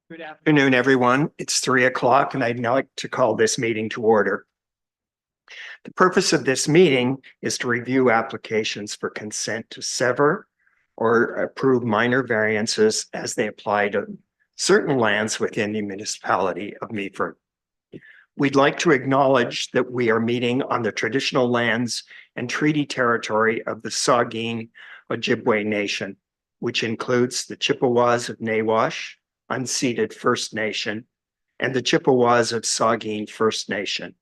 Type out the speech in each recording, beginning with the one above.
Good afternoon, everyone. It's 3 o'clock and I'd now like to call this meeting to order. The purpose of this meeting is to review applications for consent to sever or approve minor variances as they apply to certain lands within the municipality of Meaford. We'd like to acknowledge that we are meeting on the traditional lands and treaty territory of the Saugeen Ojibwe Nation, which includes the Chippewas of Nawash, unceded First Nation, and the Chippewas of Saugeen First Nation.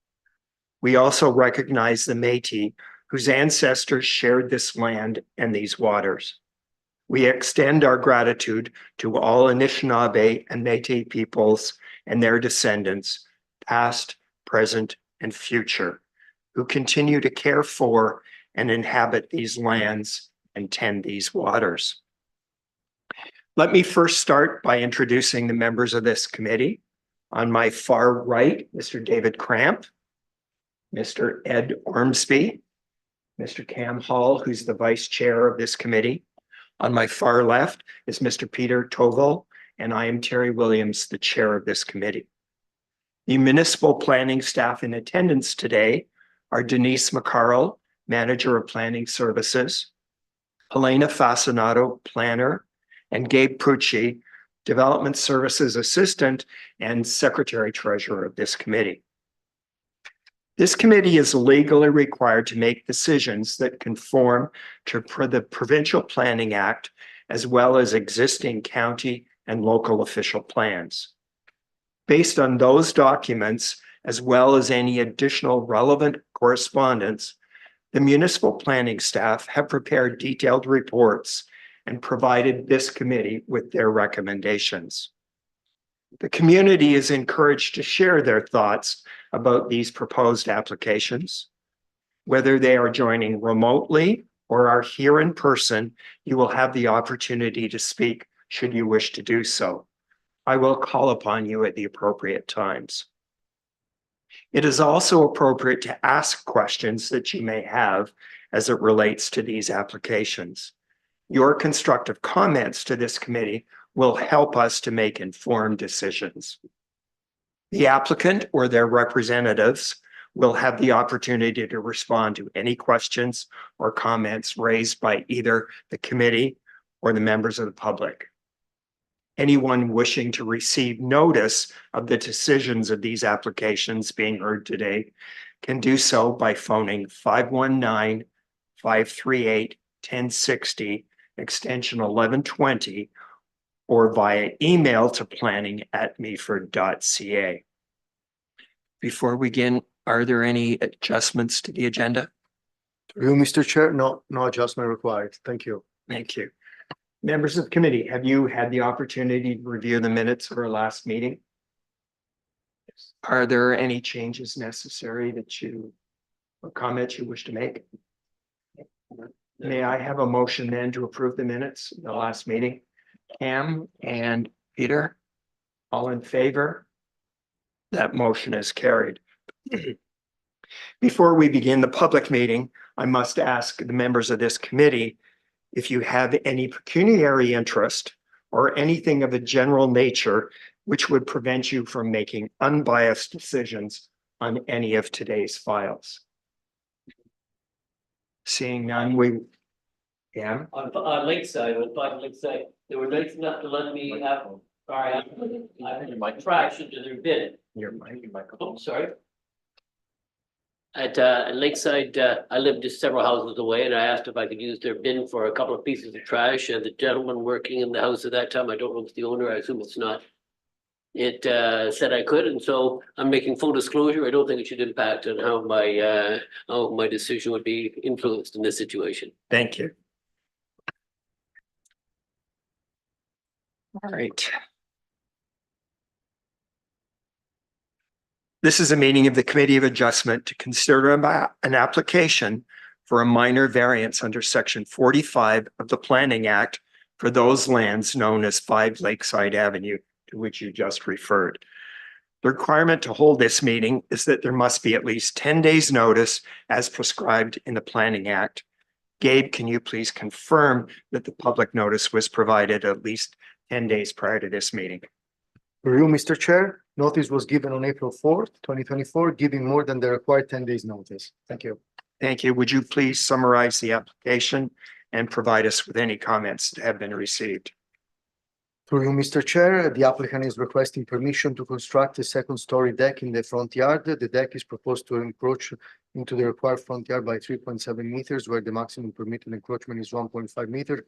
We also recognize the Métis, whose ancestors shared this land and these waters. We extend our gratitude to all Anishinaabe and Métis peoples and their descendants, past, present, and future, who continue to care for and inhabit these lands and tend these waters. Let me first start by introducing the members of this committee. On my far right, Mr. David Cramp, Mr. Ed Ormsby, Mr. Cam Hall, who's the vice chair of this committee. On my far left is Mr. Peter Toval, and I am Terry Williams, the chair of this committee. The municipal planning staff in attendance today are Denise McCarl, manager of planning services, Helena Fascinato, planner, and Gabe Pucci, development services assistant and secretary treasurer of this committee. This committee is legally required to make decisions that conform to the Provincial Planning Act, as well as existing county and local official plans. Based on those documents, as well as any additional relevant correspondence, the municipal planning staff have prepared detailed reports and provided this committee with their recommendations. The community is encouraged to share their thoughts about these proposed applications. Whether they are joining remotely or are here in person, you will have the opportunity to speak should you wish to do so. I will call upon you at the appropriate times. It is also appropriate to ask questions that you may have as it relates to these applications. Your constructive comments to this committee will help us to make informed decisions. The applicant or their representatives will have the opportunity to respond to any questions or comments raised by either the committee or the members of the public. Anyone wishing to receive notice of the decisions of these applications being heard today can do so by phoning 519-538-1060, extension 1120, or via email to planning@meaford.ca. Before we begin, are there any adjustments to the agenda? Through you, Mr. Chair, no adjustment required. Thank you. Thank you. Members of the committee, have you had the opportunity to review the minutes of our last meeting? Are there any changes necessary or comments you wish to make? May I have a motion then to approve the minutes of the last meeting? Cam and Peter, all in favor? That motion is carried. Before we begin the public meeting, I must ask the members of this committee if you have any pecuniary interest or anything of a general nature which would prevent you from making unbiased decisions on any of today's files. Seeing none, On Lakeside, they were nice enough to let me have, I had my trash into their bin. your mic. Oh, sorry. At Lakeside, I lived just several houses away, and I asked if I could use their bin for a couple of pieces of trash. And the gentleman working in the house at that time, I don't know if it's the owner, I assume it's not. It said I could, and so I'm making full disclosure. I don't think it should impact on how my decision would be influenced in this situation. Thank you. All right. This is a meeting of the Committee of Adjustment to consider an application for a minor variance under Section 45 of the Planning Act for those lands known as 5 Lakeside Avenue, to which you just referred. The requirement to hold this meeting is that there must be at least 10 days notice as prescribed in the Planning Act. Gabe, can you please confirm that the public notice was provided at least 10 days prior to this meeting? Through you, Mr. Chair, notice was given on April 4th, 2024, giving more than the required 10 days notice. Thank you. Thank you. Would you please summarize the application and provide us with any comments that have been received? Through you, Mr. Chair, the applicant is requesting permission to construct a second-story deck in the front yard. The deck is proposed to encroach into the required front yard by 3.7 meters, where the maximum permitted encroachment is 1.5 meters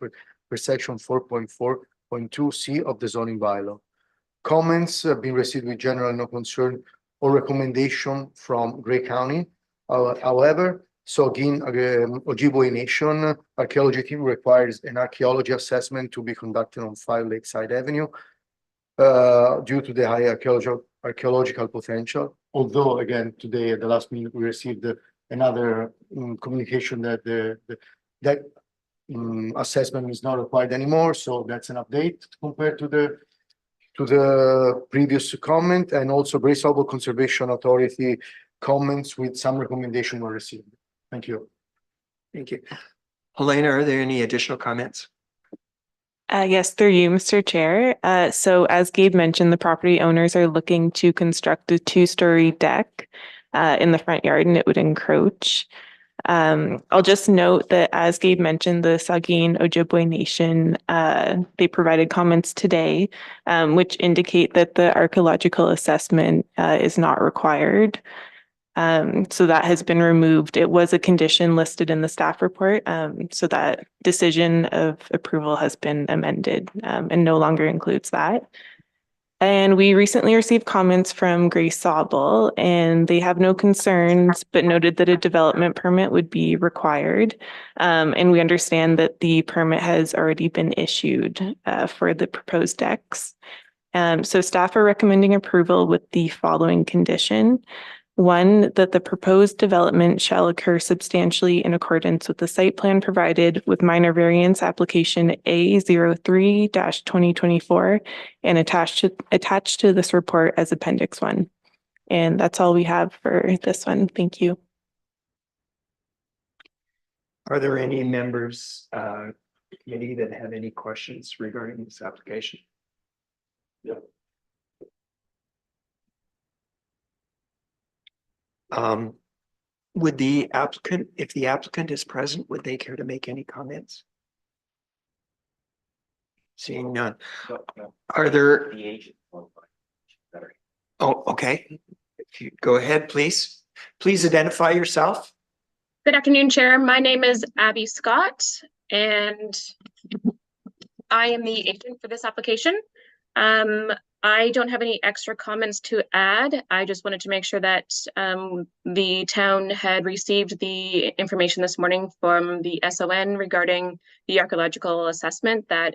per section 4.4.2C of the zoning bylaw. Comments have been received with general no concern or recommendation from Gray County. However, Sogin Ojibwe Nation archaeology team requires an archaeology assessment to be conducted on 5 Lakeside Avenue due to the high archaeological potential. Although, again, today at the last minute, we received another communication that that assessment is not required anymore. So that's an update compared to the previous comment, and also Bray Sobel Conservation Authority comments with some recommendation were received. Thank you. Thank you. Helena, are there any additional comments? Yes, through you, Mr. Chair. So as Gabe mentioned, the property owners are looking to construct a 2-story deck in the front yard, and it would encroach. I'll just note that as Gabe mentioned, the Saugeen Ojibwe Nation, they provided comments today, which indicate that the archaeological assessment is not required. So that has been removed. It was a condition listed in the staff report. So that decision of approval has been amended and no longer includes that. And we recently received comments from Gray Sobel, and they have no concerns, but noted that a development permit would be required. And we understand that the permit has already been issued for the proposed decks. So staff are recommending approval with the following condition. 1, that the proposed development shall occur substantially in accordance with the site plan provided with minor variance application A03-2024 and attached to this report as Appendix 1. And that's all we have for this one. Thank you. Are there any members committee that have any questions regarding this application? Yeah. Would the applicant, if the applicant is present, would they care to make any comments? Seeing none. Are there? Oh, okay. If you go ahead, please. Please identify yourself. Good afternoon, Chair. My name is Abby Scott, and I am the agent for this application. I don't have any extra comments to add. I just wanted to make sure that the town had received the information this morning from the SON regarding the archaeological assessment, that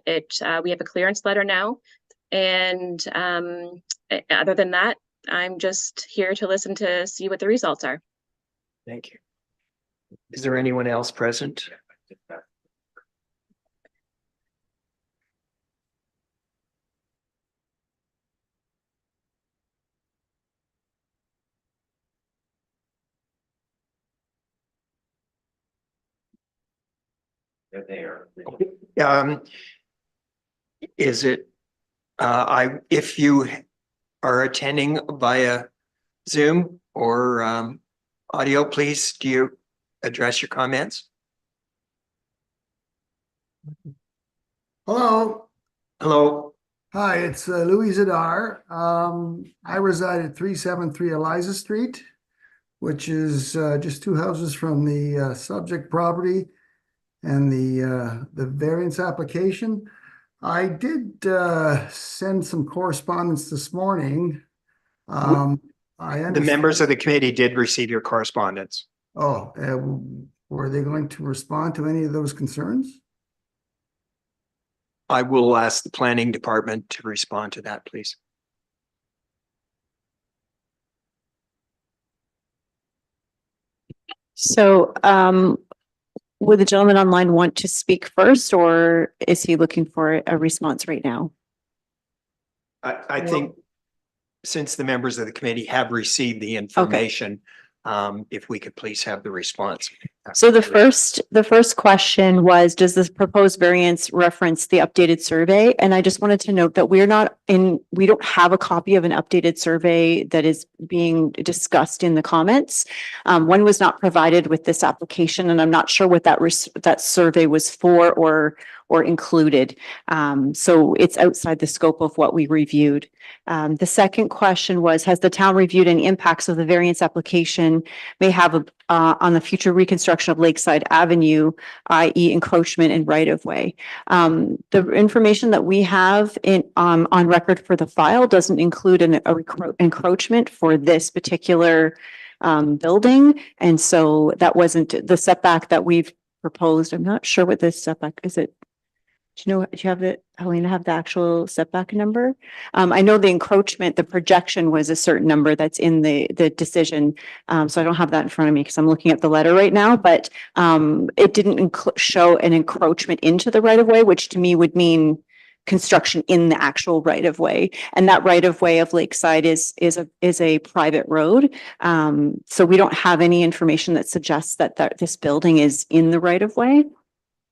we have a clearance letter now. And other than that, I'm just here to listen to see what the results are. Thank you. Is there anyone else present? They're there. Is it, if you are attending via Zoom or audio, please, do you address your comments? Hello. Hello. Hi, it's Louis Zadar. I reside at 373 Eliza Street, which is just 2 houses from the subject property and the variance application. I did send some correspondence this morning. The members of the committee did receive your correspondence. Oh, were they going to respond to any of those concerns? I will ask the planning department to respond to that, please. So, would the gentleman online want to speak first, or is he looking for a response right now? I think since the members of the committee have received the information, If we could please have the response. So the first question was, does this proposed variance reference the updated survey? And I just wanted to note that we don't have a copy of an updated survey that is being discussed in the comments. One was not provided with this application, and I'm not sure what that survey was for or included. So it's outside the scope of what we reviewed. The second question was, has the town reviewed any impacts of the variance application may have on the future reconstruction of Lakeside Avenue, i.e. encroachment and right-of-way? The information that we have on record for the file doesn't include an encroachment for this particular building. And so that wasn't the setback that we've proposed. I'm not sure what this setback is. Do you have Helena have the actual setback number? I know the encroachment, the projection was a certain number that's in the decision. So I don't have that in front of me because I'm looking at the letter right now, but it didn't show an encroachment into the right of way, which to me would mean construction in the actual right of way. And that right of way of Lakeside is a private road. So we don't have any information that suggests that this building is in the right of way.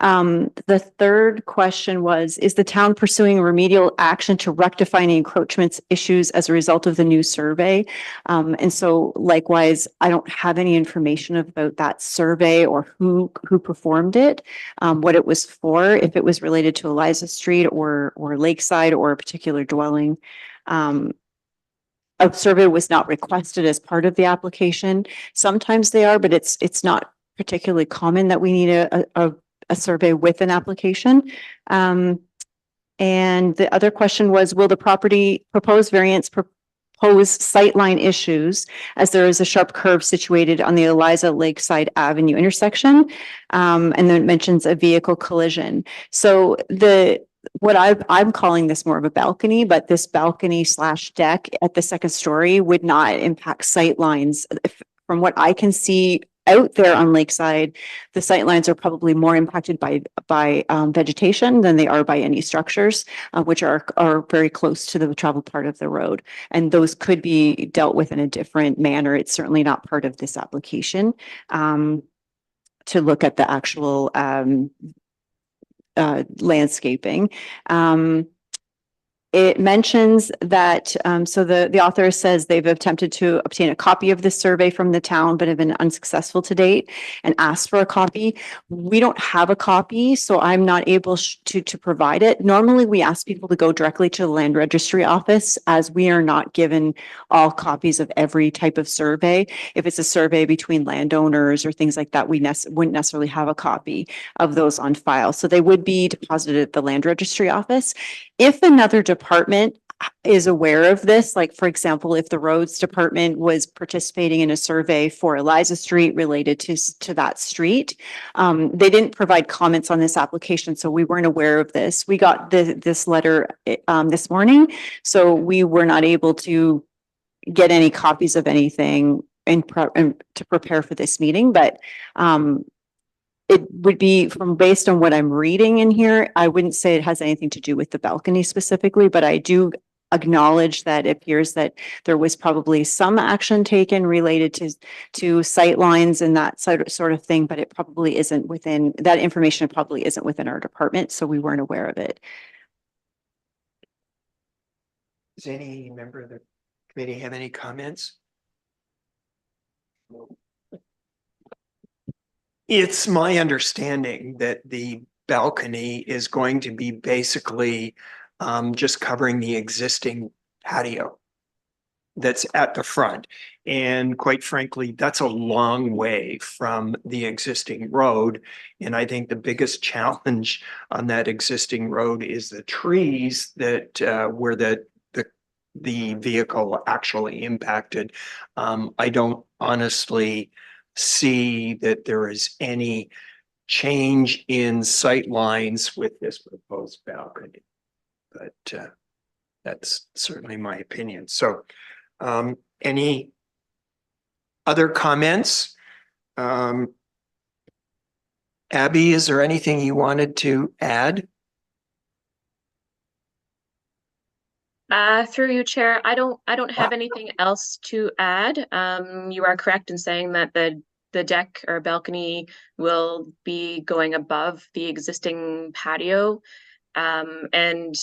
The third question was, is the town pursuing remedial action to rectify any encroachments issues as a result of the new survey? And so likewise, I don't have any information about that survey or who performed it, what it was for, if it was related to Eliza Street or Lakeside or a particular dwelling. A survey was not requested as part of the application. Sometimes they are, but it's not particularly common that we need a survey with an application. And the other question was, will the proposed variance propose sightline issues as there is a sharp curve situated on the Eliza Lakeside Avenue intersection? And then it mentions a vehicle collision. So what I'm calling this more of a balcony, but this balcony / deck at the second story would not impact sightlines. From what I can see out there on Lakeside, the sightlines are probably more impacted by vegetation than they are by any structures, which are very close to the travel part of the road. And those could be dealt with in a different manner. It's certainly not part of this application to look at the actual landscaping. It mentions that, so the author says they've attempted to obtain a copy of this survey from the town, but have been unsuccessful to date and asked for a copy. We don't have a copy, so I'm not able to provide it. Normally, we ask people to go directly to the land registry office, as we are not given all copies of every type of survey. If it's a survey between landowners or things like that, we wouldn't necessarily have a copy of those on file. So they would be deposited at the land registry office. If another department is aware of this, like for example, if the roads department was participating in a survey for Eliza Street related to that street, they didn't provide comments on this application, so we weren't aware of this. We got this letter this morning, so we were not able to get any copies of anything to prepare for this meeting, but it would be based on what I'm reading in here. I wouldn't say it has anything to do with the balcony specifically, but I do acknowledge that it appears that there was probably some action taken related to sight lines and that sort of thing, but it probably isn't within, that information probably isn't within our department, so we weren't aware of it. Does any member of the committee have any comments? It's my understanding that the balcony is going to be basically just covering the existing patio that's at the front. And quite frankly, that's a long way from the existing road. And I think the biggest challenge on that existing road is the trees that where the vehicle actually impacted. I don't honestly see that there is any change in sight lines with this proposed balcony. But that's certainly my opinion. So any other comments? Abby, is there anything you wanted to add? Through you, Chair, I don't have anything else to add. You are correct in saying that the deck or balcony will be going above the existing patio. And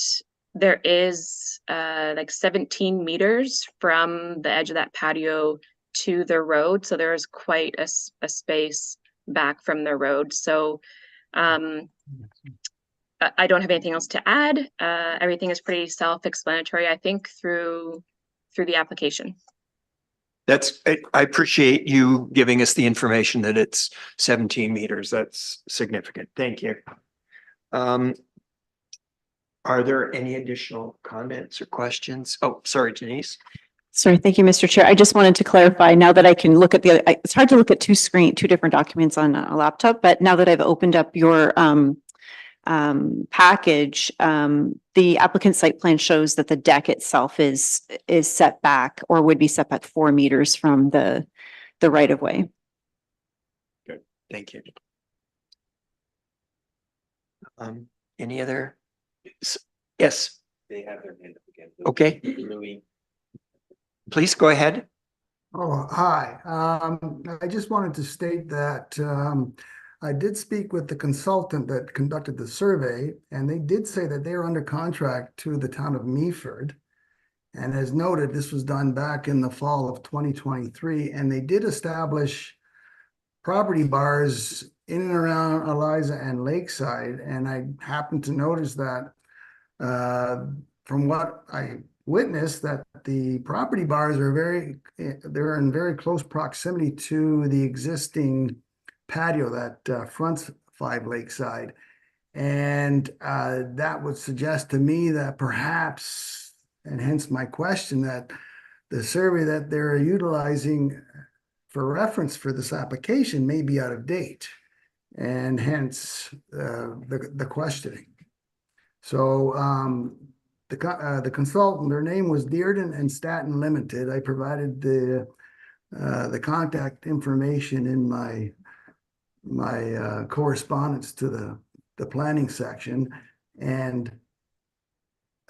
there is like 17 meters from the edge of that patio to the road. So there is quite a space back from the road. So I don't have anything else to add. Everything is pretty self-explanatory, I think, through the application. I appreciate you giving us the information that it's 17 meters. That's significant. Thank you. Are there any additional comments or questions? Oh, sorry, Denise. Sorry, thank you, Mr. Chair. I just wanted to clarify now that I can look at it's hard to look at two different documents on a laptop, but now that I've opened up your package, the applicant site plan shows that the deck itself is set back or would be set back 4 meters from the right of way. Good, thank you. Any other? Yes. They have their hand up again. Okay. Louis. Please go ahead. Oh, hi. I just wanted to state that I did speak with the consultant that conducted the survey, and they did say that they are under contract to the town of Meaford. And as noted, this was done back in the fall of 2023, and they did establish property bars in and around Eliza and Lakeside. And I happened to notice that from what I witnessed, that the property bars are they're in very close proximity to the existing patio that fronts 5 Lakeside. And that would suggest to me that perhaps, and hence my question, that the survey that they're utilizing for reference for this application may be out of date, and hence the questioning. So the consultant, their name was Dearden and Staten Limited. I provided the contact information in my correspondence to the planning section, and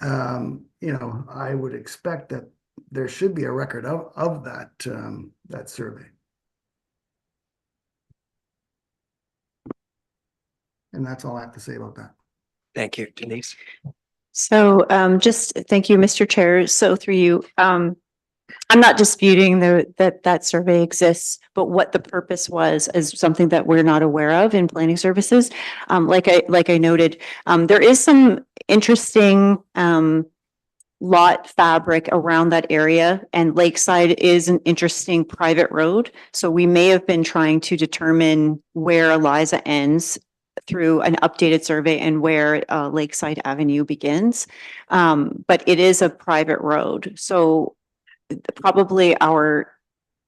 you know, I would expect that there should be a record of that survey. And that's all I have to say about that. Thank you, Denise. So just thank you, Mr. Chair. So through you, I'm not disputing that survey exists, but what the purpose was is something that we're not aware of in planning services. Like I noted, there is some interesting lot fabric around that area, and Lakeside is an interesting private road. So we may have been trying to determine where Eliza ends through an updated survey and where Lakeside Avenue begins. But it is a private road. So probably our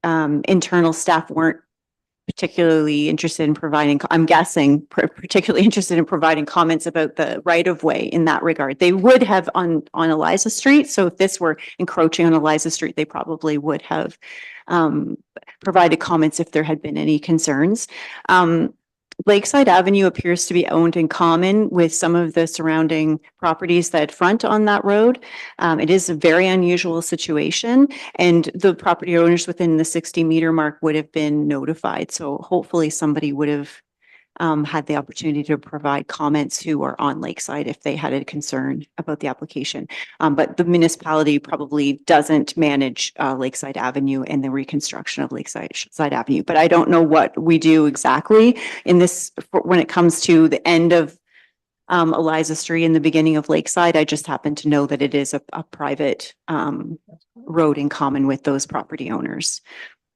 internal staff weren't particularly interested in providing, I'm guessing, particularly interested in providing comments about the right of way in that regard. They would have on Eliza Street. So if this were encroaching on Eliza Street, they probably would have provided comments if there had been any concerns. Lakeside Avenue appears to be owned in common with some of the surrounding properties that front on that road. It is a very unusual situation, and the property owners within the 60-meter mark would have been notified. So hopefully somebody would have had the opportunity to provide comments who are on Lakeside if they had a concern about the application. But the municipality probably doesn't manage Lakeside Avenue and the reconstruction of Lakeside Avenue. But I don't know what we do exactly in this when it comes to the end of Eliza Street and the beginning of Lakeside. I just happen to know that it is a private road in common with those property owners.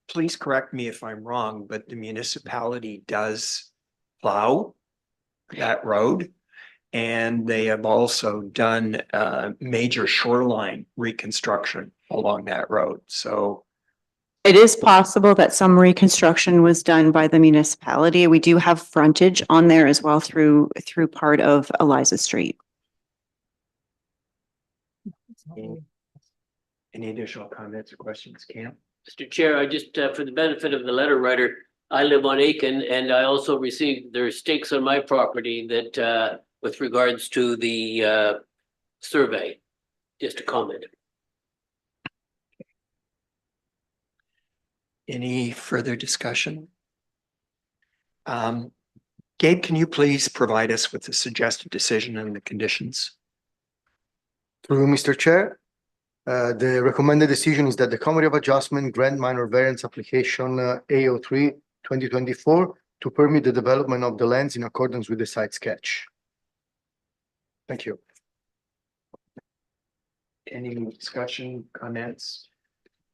Please correct me if I'm wrong, but the municipality does plow that road, and they have also done major shoreline reconstruction along that road. So it is possible that some reconstruction was done by the municipality. We do have frontage on there as well through part of Eliza Street. Any additional comments or questions, Cam? Mr. Chair, I just, for the benefit of the letter writer, I live on Aiken, and I also received, there are stakes on my property that, with regards to the survey. just a comment. Any further discussion? Gabe, can you please provide us with the suggested decision and the conditions? Through you, Mr. Chair, the recommended decision is that the Committee of Adjustment grant minor variance application A03 2024 to permit the development of the lands in accordance with the site sketch. Thank you. Any discussion, comments?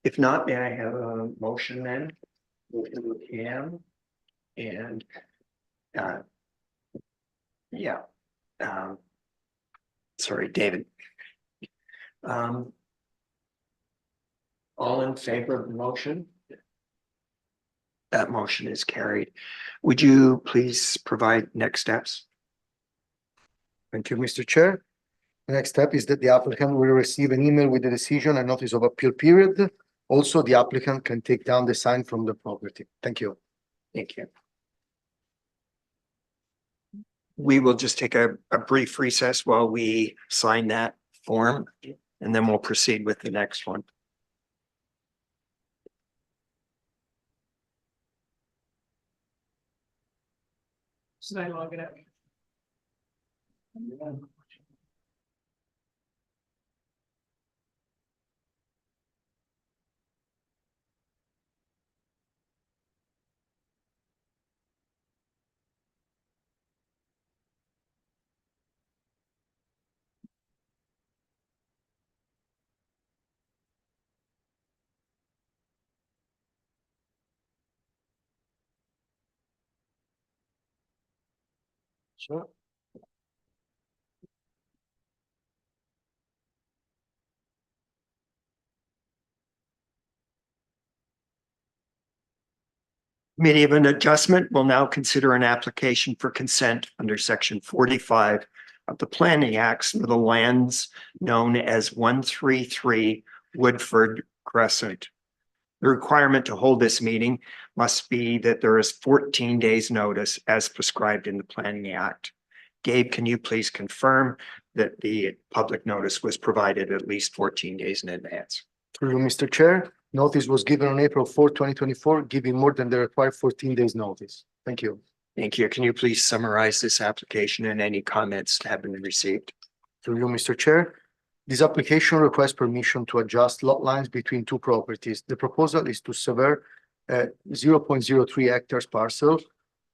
If not, may I have a motion then? Cam and yeah. Sorry, David. All in favor of the motion? That motion is carried. Would you please provide next steps? Thank you, Mr. Chair. The next step is that the applicant will receive an email with the decision and notice of appeal period. Also, the applicant can take down the sign from the property. Thank you. Thank you. We will just take a brief recess while we sign that form, and then we'll proceed with the next one. Should I log it out? Sure. Committee of an Adjustment will now consider an application for consent under section 45 of the Planning Acts for the lands known as 133 Woodford Crescent. The requirement to hold this meeting must be that there is 14 days notice as prescribed in the Planning Act. Gabe, can you please confirm that the public notice was provided at least 14 days in advance? Through you, Mr. Chair, notice was given on April 4, 2024, giving more than the required 14 days notice. Thank you. Thank you. Can you please summarize this application and any comments that have been received? Through you, Mr. Chair, this application requests permission to adjust lot lines between two properties. The proposal is to sever a 0.03 hectares parcel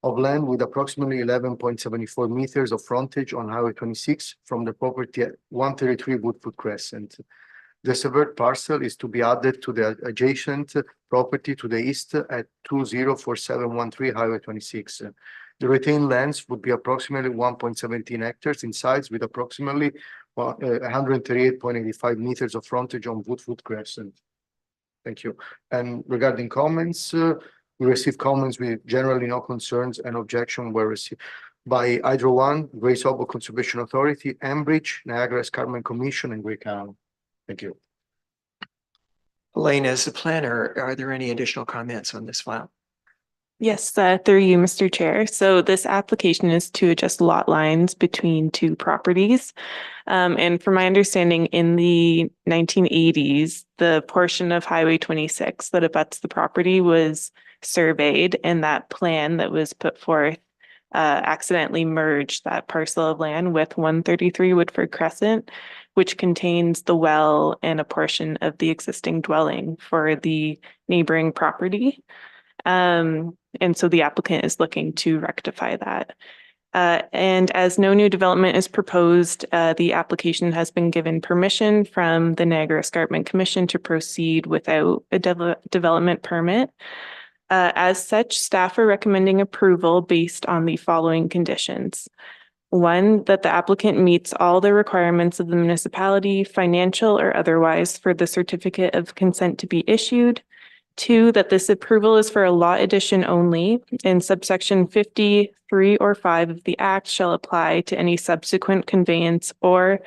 of land with approximately 11.74 meters of frontage on Highway 26 from the property at 133 Woodford Crescent. The severed parcel is to be added to the adjacent property to the east at 204713 Highway 26. The retained lands would be approximately 1.17 hectares in size with approximately 138.85 meters of frontage on Woodford Crescent. Thank you. And regarding comments, we received comments with generally no concerns and objection were received by Hydro One, Grace Harbor Conservation Authority, Enbridge, Niagara Escarpment Commission, and Great Canal. Thank you. Elaine, as the planner, are there any additional comments on this file? Yes, through you, Mr. Chair. So this application is to adjust lot lines between two properties. And from my understanding, in the 1980s, the portion of Highway 26 that abuts the property was surveyed, and that plan that was put forth accidentally merged that parcel of land with 133 Woodford Crescent, which contains the well and a portion of the existing dwelling for the neighboring property. And so the applicant is looking to rectify that. And as no new development is proposed, the application has been given permission from the Niagara Escarpment Commission to proceed without a development permit. As such, staff are recommending approval based on the following conditions. One, that the applicant meets all the requirements of the municipality, financial or otherwise, for the certificate of consent to be issued. Two, that this approval is for a lot addition only, and subsection 53 or 5 of the Act shall apply to any subsequent conveyance or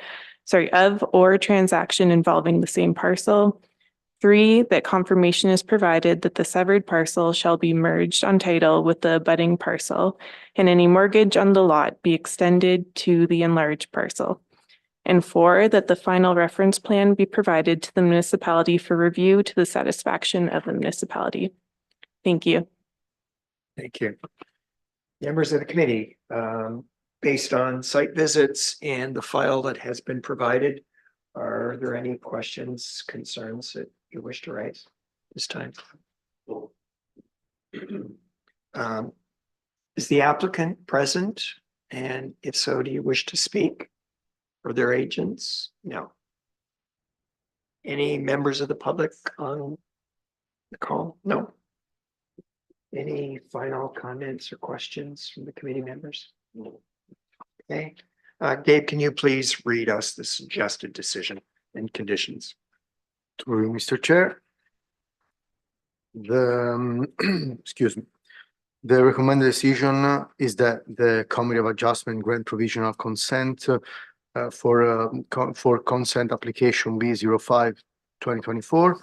transaction involving the same parcel. 3, that confirmation is provided that the severed parcel shall be merged on title with the abutting parcel, and any mortgage on the lot be extended to the enlarged parcel. And 4, that the final reference plan be provided to the municipality for review to the satisfaction of the municipality. Thank you. Thank you. Members of the committee, based on site visits and the file that has been provided, are there any questions, concerns that you wish to raise this time? Is the applicant present? And if so, do you wish to speak? Or their agents? No. Any members of the public on the call? No. Any final comments or questions from the committee members? No. Okay. Gabe, can you please read us the suggested decision and conditions? Through Mr. Chair. Excuse me. The recommended decision is that the Committee of Adjustment grant provisional consent for consent application B05-2024,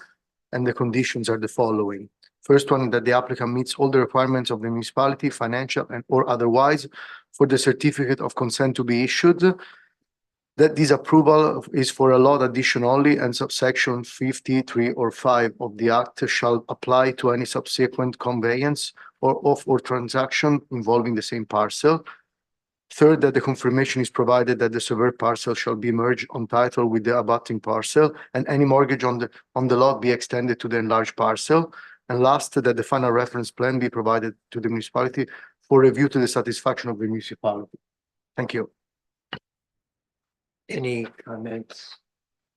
and the conditions are the following. First one, that the applicant meets all the requirements of the municipality, financial and or otherwise, for the certificate of consent to be issued. That this approval is for a lot addition only, and subsection 53 or 5 of the Act shall apply to any subsequent conveyance or transaction involving the same parcel. Third, that the confirmation is provided that the severed parcel shall be merged on title with the abutting parcel, and any mortgage on the lot be extended to the enlarged parcel. And last, that the final reference plan be provided to the municipality for review to the satisfaction of the municipality. Thank you. Any comments,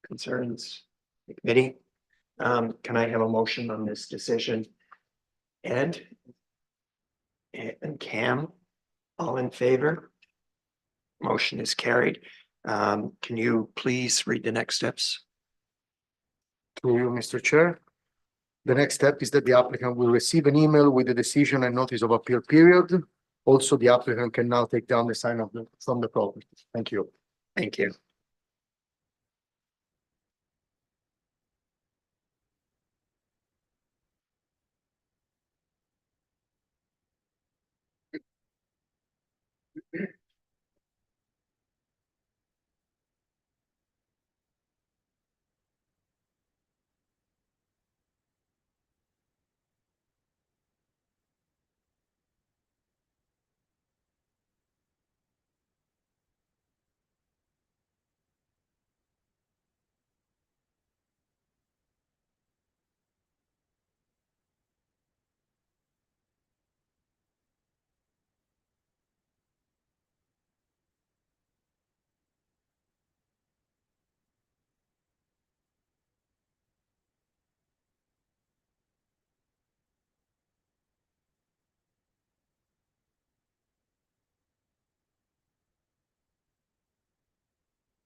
concerns, the committee? Can I have a motion on this decision? Ed? And Cam, all in favor? Motion is carried. Can you please read the next steps? To you, Mr. Chair. The next step is that the applicant will receive an email with the decision and notice of appeal period. Also, the applicant can now take down the sign from the property. Thank you. Thank you.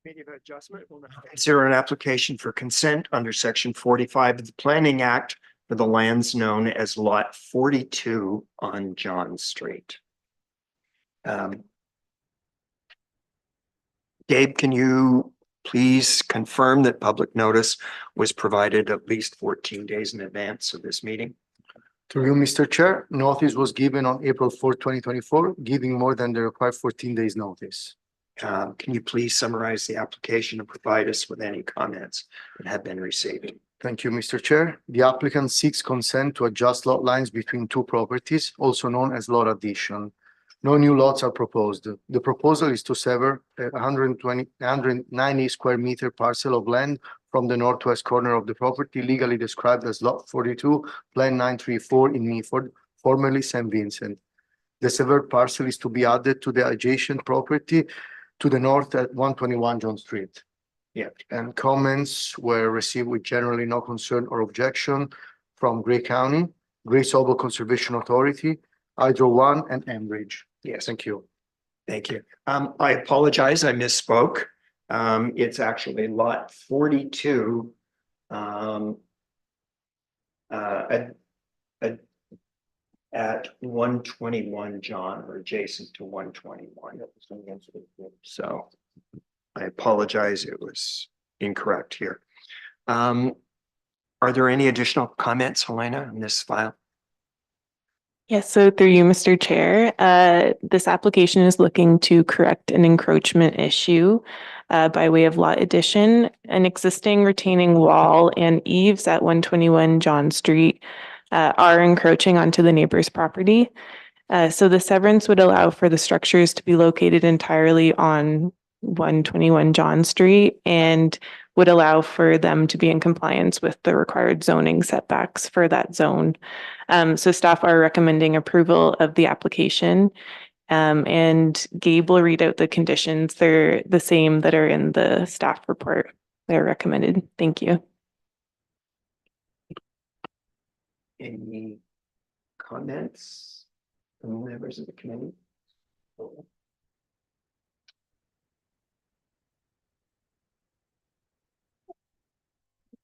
Committee of Adjustment will now consider an application for consent under section 45 of the Planning Act for the lands known as Lot 42 on John Street. Gabe, can you please confirm that public notice was provided at least 14 days in advance of this meeting? Through you, Mr. Chair, notice was given on April 4, 2024, giving more than the required 14 days notice. Can you please summarize the application and provide us with any comments that have been received? Thank you, Mr. Chair. The applicant seeks consent to adjust lot lines between two properties, also known as lot addition. No new lots are proposed. The proposal is to sever a 190 square meter parcel of land from the northwest corner of the property, legally described as Lot 42, Plan 934 in Meaford, formerly St. Vincent. The severed parcel is to be added to the adjacent property to the north at 121 John Street. Yeah. And comments were received with generally no concern or objection from Grey County, Grey Sobel Conservation Authority, Hydro One, and Enbridge. Yes. Thank you. Thank you. I apologize, I misspoke. It's actually lot 42. At 121 John, or adjacent to 121. So I apologize, it was incorrect here. Are there any additional comments, Helena, on this file? Yes, so through you, Mr. Chair, this application is looking to correct an encroachment issue by way of lot addition. An existing retaining wall and eaves at 121 John Street are encroaching onto the neighbor's property. So the severance would allow for the structures to be located entirely on 121 John Street and would allow for them to be in compliance with the required zoning setbacks for that zone. So staff are recommending approval of the application. And Gabe will read out the conditions. They're the same that are in the staff report. They're recommended. Thank you. Any comments from members of the committee?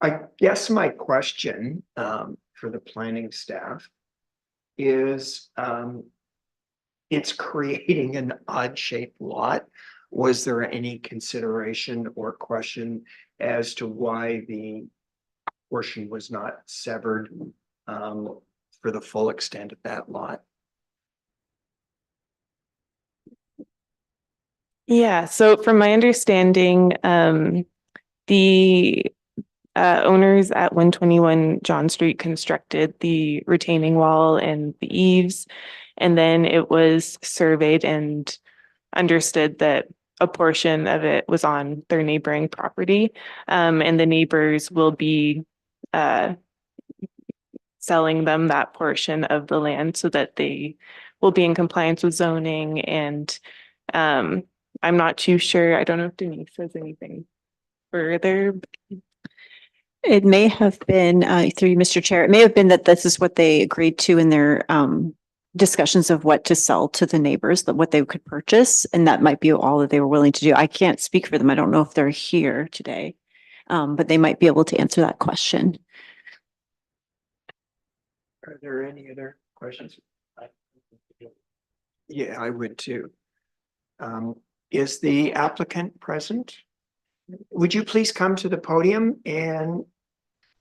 I guess my question for the planning staff is it's creating an odd shaped lot. Was there any consideration or question as to why the portion was not severed for the full extent of that lot? Yeah, so from my understanding, the owners at 121 John Street constructed the retaining wall and the eaves, and then it was surveyed and understood that a portion of it was on their neighboring property, and the neighbors will be selling them that portion of the land so that they will be in compliance with zoning. And I'm not too sure. I don't know if Denise says anything further. It may have been, through you, Mr. Chair, it may have been that this is what they agreed to in their discussions of what to sell to the neighbors, that what they could purchase, and that might be all that they were willing to do. I can't speak for them. I don't know if they're here today, but they might be able to answer that question. Are there any other questions? Yeah, I would too. Is the applicant present? Would you please come to the podium and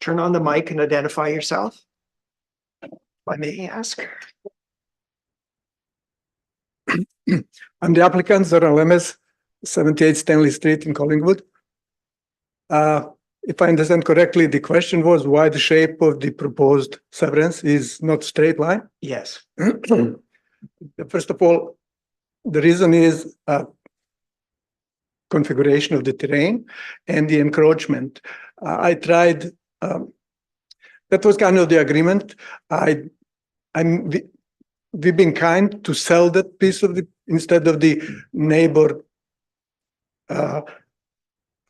turn on the mic and identify yourself? If I may ask. I'm the applicant, Zoran Lemes, 78 Stanley Street in Collingwood. If I understand correctly, the question was why the shape of the proposed severance is not straight line. Yes. First of all, the reason is configuration of the terrain and the encroachment. I tried, that was kind of the agreement. We've been kind to sell that piece of the, instead of the neighbor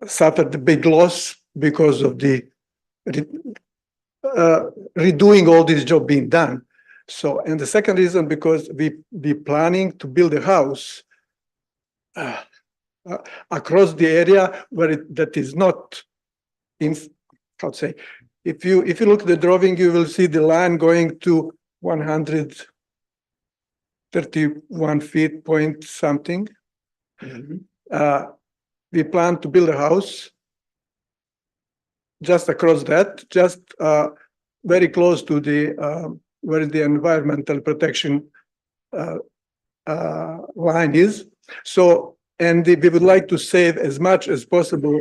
suffered the big loss because of the redoing all this job being done. So, and the second reason, because we planning to build a house across the area where that is not in, how to say, if you look at the drawing, you will see the line going to 131 feet point something. We plan to build a house just across that, just very close to the where the environmental protection line is. So, and we would like to save as much as possible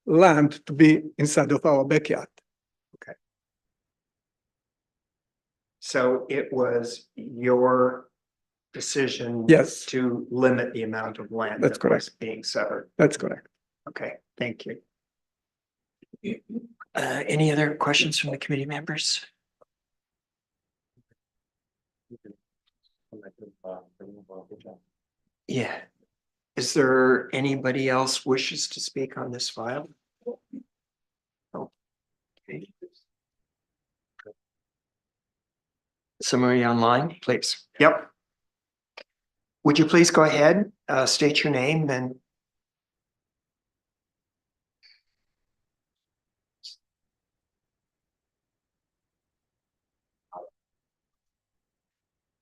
land to be inside of our backyard. Okay. So it was your decision, yes, to limit the amount of land that's that was correct, being severed. That's correct. Okay, thank you. Any other questions from the committee members? Yeah. Is there anybody else wishes to speak on this file? Okay. Somebody online, please. Yep. Would you please go ahead, state your name and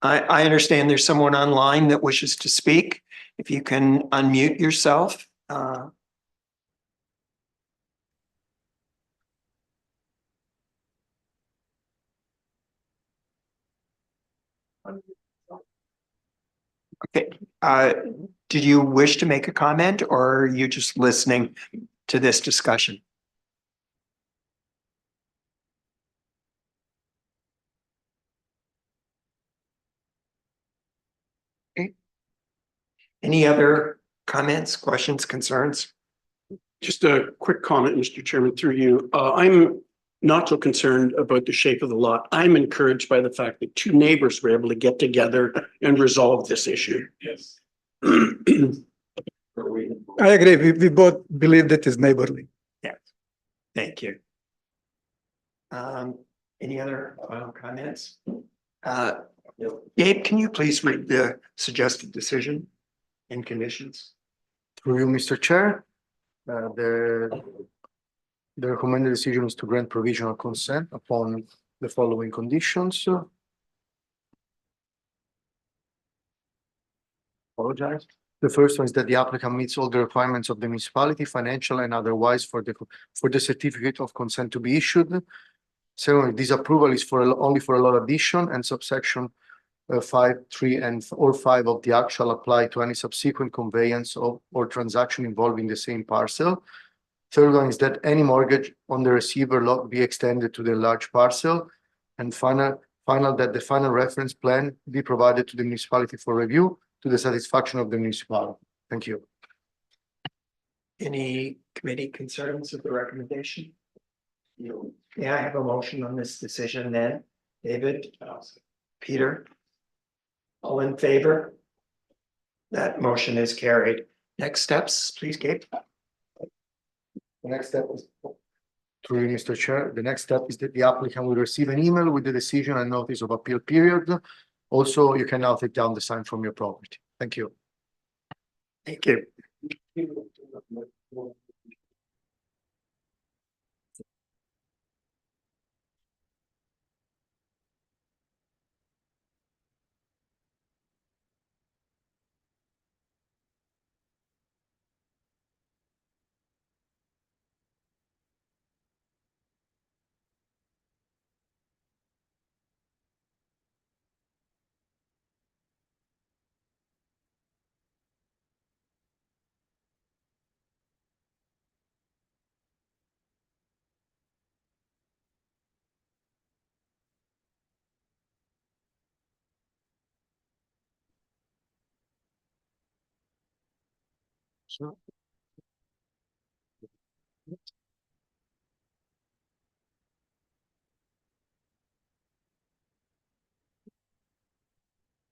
I understand there's someone online that wishes to speak. If you can unmute yourself. Okay, did you wish to make a comment or are you just listening to this discussion? Okay. Any other comments, questions, concerns? Just a quick comment, Mr. Chairman, through you. I'm not so concerned about the shape of the lot. I'm encouraged by the fact that two neighbors were able to get together and resolve this issue. Yes. I agree. We both believe that is neighborly. Thank you. Any other comments? Gabe, can you please read the suggested decision and conditions? Through you, Mr. Chair, the recommended decision is to grant provisional consent upon the following conditions. Apologize. The first one is that the applicant meets all the requirements of the municipality, financial and otherwise, for the certificate of consent to be issued. Secondly, this approval is only for a lot addition, and subsection 5, 3, or 5 of the act shall apply to any subsequent conveyance or transaction involving the same parcel. Third one is that any mortgage on the receiver lot be extended to the large parcel. And final that the final reference plan be provided to the municipality for review to the satisfaction of the municipality. Thank you. Any committee concerns of the recommendation? May I have a motion on this decision then? David? Peter? All in favor? That motion is carried. Next steps, please, Gabe. The next step is, through you, Mr. Chair, the next step is that the applicant will receive an email with the decision and notice of appeal period. Also, you can now take down the sign from your property. Thank you. Thank you.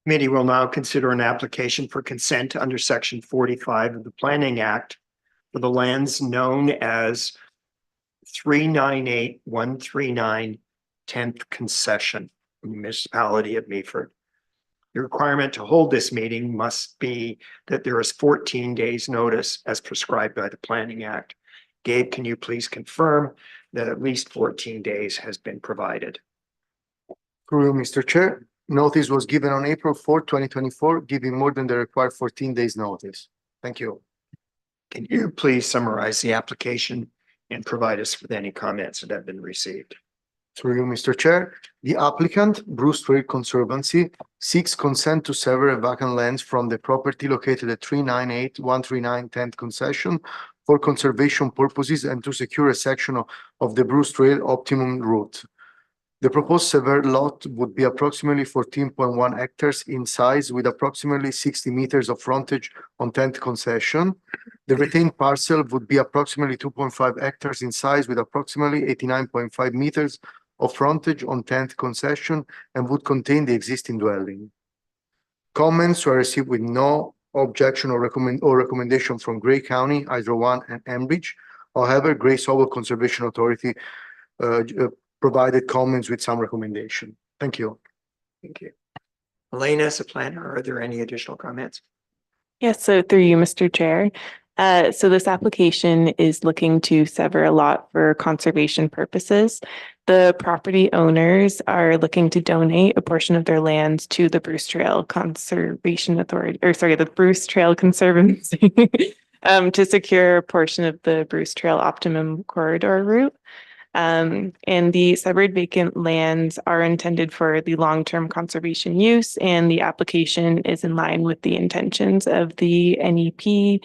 Committee will now consider an application for consent under section 45 of the Planning Act for the lands known as 398139 10th concession in the municipality of Meaford. The requirement to hold this meeting must be that there is 14 days notice as prescribed by the Planning Act. Gabe, can you please confirm that at least 14 days has been provided? Through you, Mr. Chair, notice was given on April 4, 2024, giving more than the required 14 days notice. Thank you. Can you please summarize the application and provide us with any comments that have been received? Through you, Mr. Chair, the applicant, Bruce Trail Conservancy, seeks consent to sever vacant lands from the property located at 398139 10th concession for conservation purposes and to secure a section of the Bruce Trail optimum route. The proposed severed lot would be approximately 14.1 hectares in size with approximately 60 meters of frontage on 10th concession. The retained parcel would be approximately 2.5 hectares in size with approximately 89.5 meters of frontage on 10th concession and would contain the existing dwelling. Comments were received with no objection or recommendation from Gray County, Hydro One, and Enbridge. However, Gray Soil Conservation Authority provided comments with some recommendation. Thank you. Thank you. Elena, as a planner, are there any additional comments? Yes, so through you, Mr. Chair. So this application is looking to sever a lot for conservation purposes. The property owners are looking to donate a portion of their land to the Bruce Trail Conservation Authority, or sorry, the Bruce Trail Conservancy to secure a portion of the Bruce Trail Optimum Corridor route. And the severed vacant lands are intended for the long-term conservation use, and the application is in line with the intentions of the NEP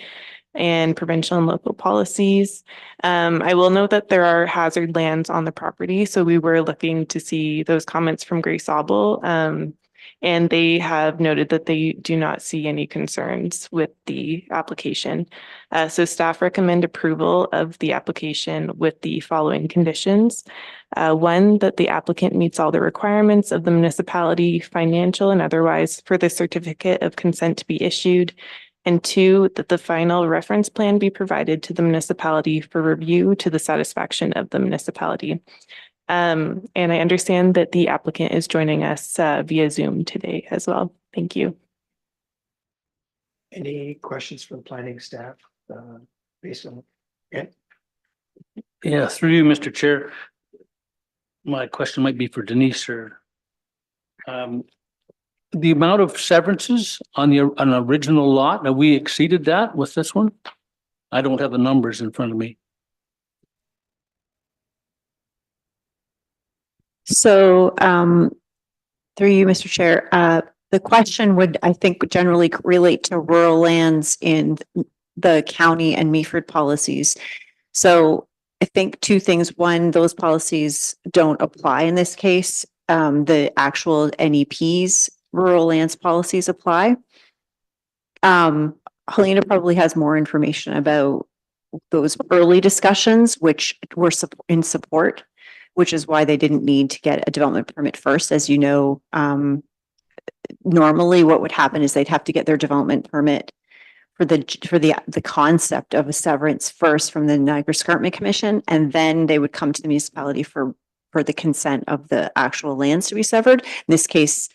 and provincial and local policies. I will note that there are hazard lands on the property, so we were looking to see those comments from Grace Auble. And they have noted that they do not see any concerns with the application. So staff recommend approval of the application with the following conditions. One, that the applicant meets all the requirements of the municipality, financial and otherwise, for the certificate of consent to be issued. And two, that the final reference plan be provided to the municipality for review to the satisfaction of the municipality. And I understand that the applicant is joining us via Zoom today as well. Thank you. Any questions from planning staff based on? Yeah. Yeah, through you, Mr. Chair. My question might be for Denise or the amount of severances on an original lot, have we exceeded that with this one? I don't have the numbers in front of me. So, through you, Mr. Chair, the question would, I think, generally relate to rural lands in the county and Meaford policies. So I think two things. One, those policies don't apply in this case. The actual NEP's rural lands policies apply. Helena probably has more information about those early discussions, which were in support, which is why they didn't need to get a development permit first. As you know, normally what would happen is they'd have to get their development permit for the concept of a severance first from the Niagara Escarpment Commission, and then they would come to the municipality for the consent of the actual lands to be severed. In this case,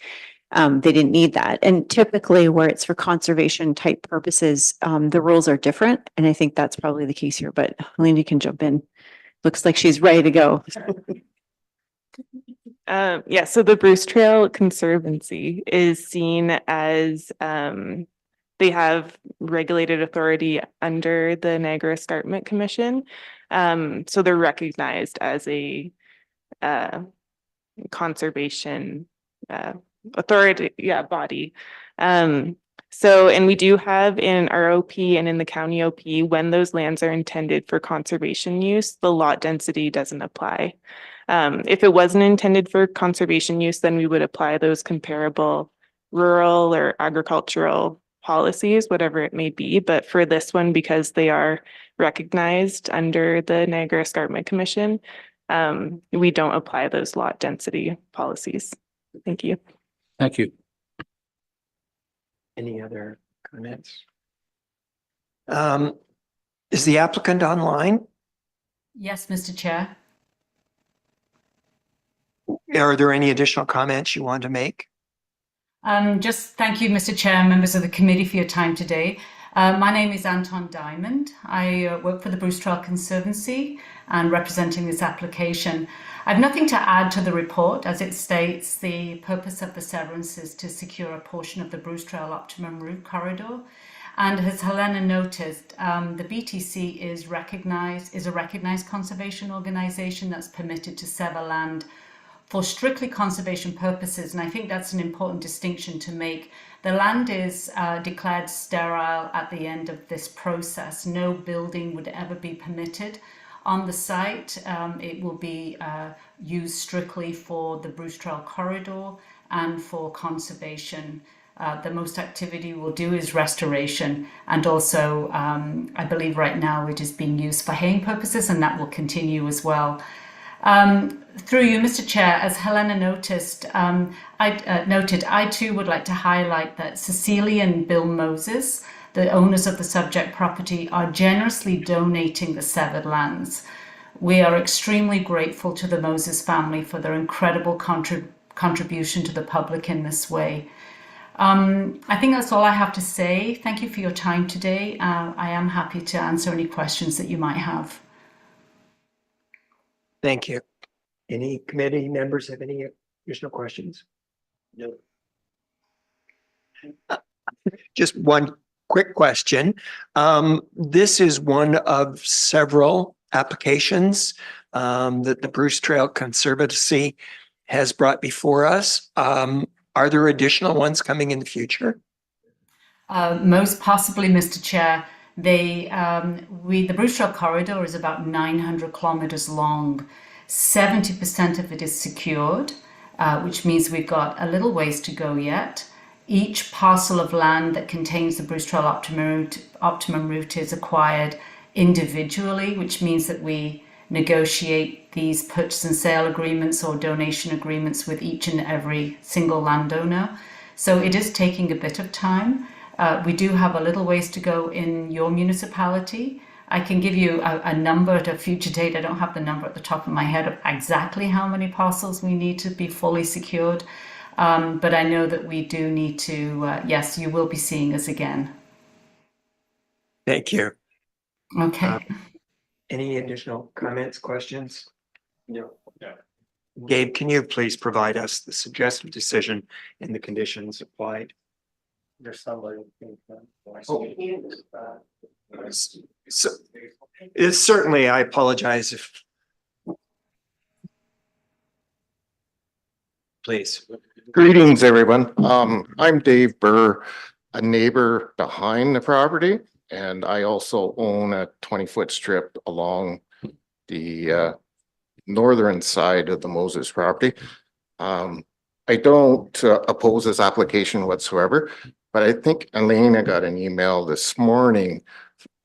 they didn't need that. And typically where it's for conservation type purposes, the rules are different. And I think that's probably the case here, but Helena can jump in. Looks like she's ready to go. Yeah, so the Bruce Trail Conservancy is seen as they have regulated authority under the Niagara Escarpment Commission. So they're recognized as a conservation authority, body. So, and we do have in our OP and in the county OP, when those lands are intended for conservation use, the lot density doesn't apply. If it wasn't intended for conservation use, then we would apply those comparable rural or agricultural policies, whatever it may be. But for this one, because they are recognized under the Niagara Escarpment Commission, we don't apply those lot density policies. Thank you. Thank you. Any other comments? Is the applicant online? Yes, Mr. Chair. Are there any additional comments you want to make? Just thank you, Mr. Chair, members of the committee for your time today. My name is Anton Diamond. I work for the Bruce Trail Conservancy and representing this application. I have nothing to add to the report. As it states, the purpose of the severance is to secure a portion of the Bruce Trail optimum route corridor. And as Helena noticed, the BTC is a recognized conservation organization that's permitted to sever land for strictly conservation purposes. And I think that's an important distinction to make. The land is declared sterile at the end of this process. No building would ever be permitted on the site. It will be used strictly for the Bruce Trail corridor and for conservation. The most activity we'll do is restoration, and also I believe right now it is being used for haying purposes, and that will continue as well. Through you, Mr. Chair, as Helena noted, I too would like to highlight that Cecilia and Bill Moses, the owners of the subject property, are generously donating the severed lands. We are extremely grateful to the Moses family for their incredible contribution to the public in this way. I think that's all I have to say. Thank you for your time today. I am happy to answer any questions that you might have. Thank you. Any committee members have any additional questions? No. Just one quick question. This is one of several applications that the Bruce Trail Conservancy has brought before us. Are there additional ones coming in the future? Most possibly, Mr. Chair. The Bruce Trail corridor is about 900 kilometers long. 70% of it is secured, which means we've got a little ways to go yet. Each parcel of land that contains the Bruce Trail optimum route is acquired individually, which means that we negotiate these purchase and sale agreements or donation agreements with each and every single landowner. So it is taking a bit of time. We do have a little ways to go in your municipality. I can give you a number at a future date. I don't have the number at the top of my head of exactly how many parcels we need to be fully secured. But I know that we do need to, yes, you will be seeing us again. Thank you. Okay. Any additional comments, questions? No. Gabe, can you please provide us the suggested decision and the conditions applied? There's somebody. So, certainly, I apologize if. Please. Greetings, everyone. I'm Dave Burr, a neighbor behind the property, and I also own a 20-foot strip along the northern side of the Moses property. I don't oppose this application whatsoever, but I think Elena got an email this morning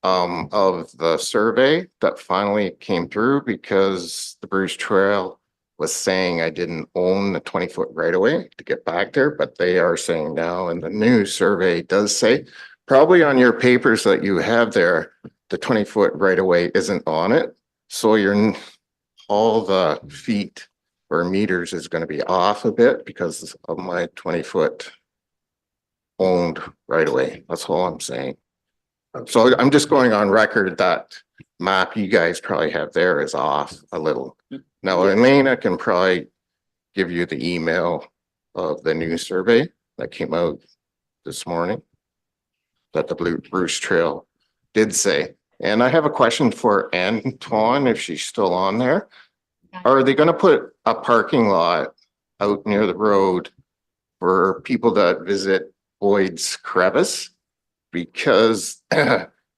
of the survey that finally came through because the Bruce Trail was saying I didn't own the 20-foot right of way to get back there, but they are saying now, and the new survey does say, probably on your papers that you have there, the 20-foot right of way isn't on it. So all the feet or meters is going to be off a bit because of my 20-foot owned right of way. That's all I'm saying. So I'm just going on record that map you guys probably have there is off a little. Now, Elena can probably give you the email of the new survey that came out this morning that the Bruce Trail did say. And I have a question for Antoine, if she's still on there. Are they going to put a parking lot out near the road for people that visit Boyd's Crevice? Because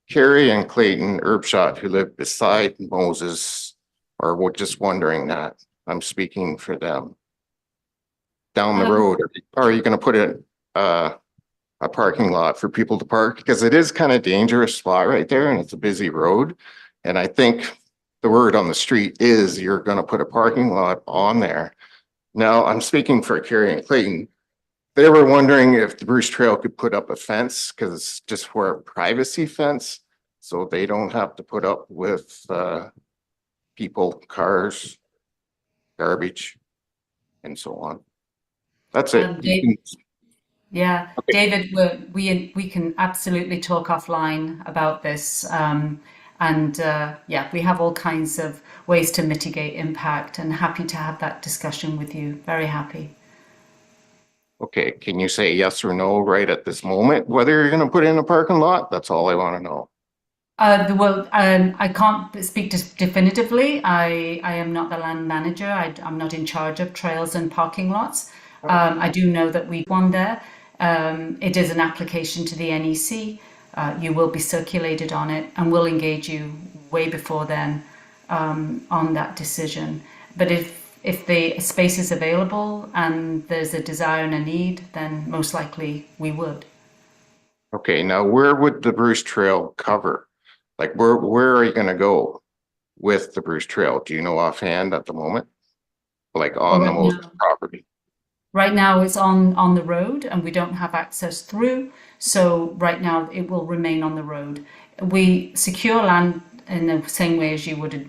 Carrie and Clayton Erbshot, who live beside Moses, are just wondering that. I'm speaking for them. Down the road, are you going to put a parking lot for people to park? Because it is kind of dangerous spot right there, and it's a busy road. And I think the word on the street is you're going to put a parking lot on there. Now, I'm speaking for Carrie and Clayton. They were wondering if the Bruce Trail could put up a fence because it's just for a privacy fence. So they don't have to put up with people, cars, garbage, and so on. That's it. Yeah, Okay. David, we can absolutely talk offline about this. Yeah, we have all kinds of ways to mitigate impact, and happy to have that discussion with you. Very happy. Okay, can you say yes or no right at this moment, whether you're going to put in a parking lot? That's all I want to know. I can't speak definitively. I am not the land manager. I'm not in charge of trails and parking lots. I do know that we won there. It is an application to the NEC. You will be circulated on it, and we'll engage you way before then on that decision. But if the space is available and there's a desire and a need, then most likely we would. Okay, now where would the Bruce Trail cover? Like where are you going to go with the Bruce Trail? Do you know offhand at the moment? Like on the Moses property? Right now it's on the road and we don't have access through. So right now it will remain on the road. We secure land in the same way as you would,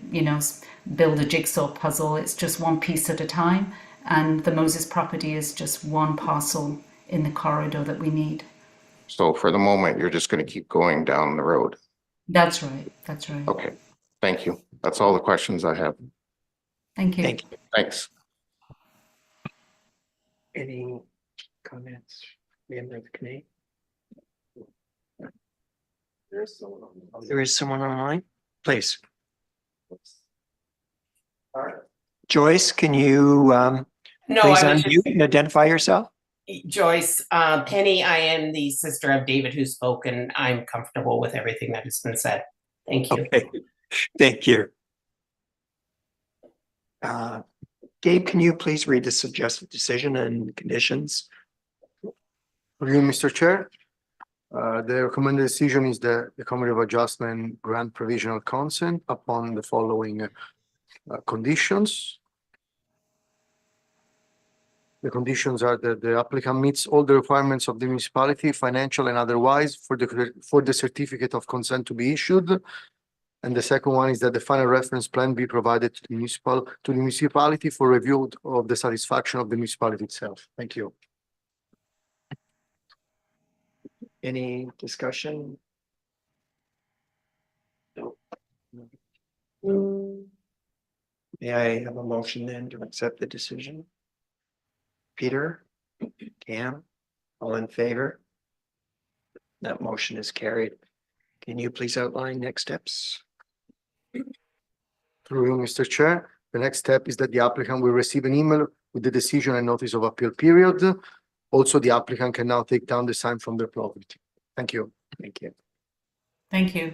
build a jigsaw puzzle. It's just one piece at a time. And the Moses property is just one parcel in the corridor that we need. So for the moment, you're just going to keep going down the road. That's right. That's right. Okay. Thank you. That's all the questions I have. Thank you. Thank you. Thanks. Any comments? Member of the committee? There is someone online. Please. All right. Joyce, can you No, please I was unmute and identify yourself? Joyce, Penny, I am the sister of David who's spoken. I'm comfortable with everything that has been said. Thank you. Okay, thank you. Gabe, can you please read the suggested decision and conditions? Through you, Mr. Chair. The recommended decision is that the Committee of Adjustment grant provisional consent upon the following conditions. The conditions are that the applicant meets all the requirements of the municipality, financial and otherwise, for the certificate of consent to be issued. And the second one is that the final reference plan be provided to the municipality for review of the satisfaction of the municipality itself. Thank you. Any discussion? No. May I have a motion then to accept the decision? Peter, Cam, all in favor? That motion is carried. Can you please outline next steps? Through you, Mr. Chair. The next step is that the applicant will receive an email with the decision and notice of appeal period. Also, the applicant can now take down the sign from their property. Thank you. Thank you. Thank you.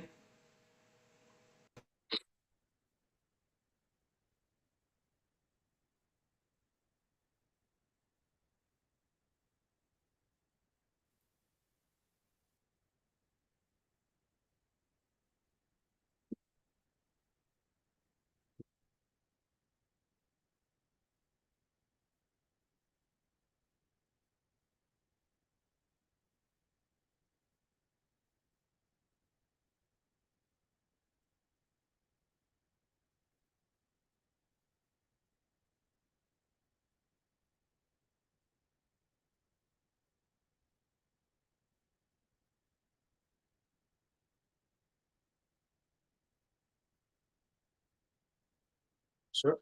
Sure.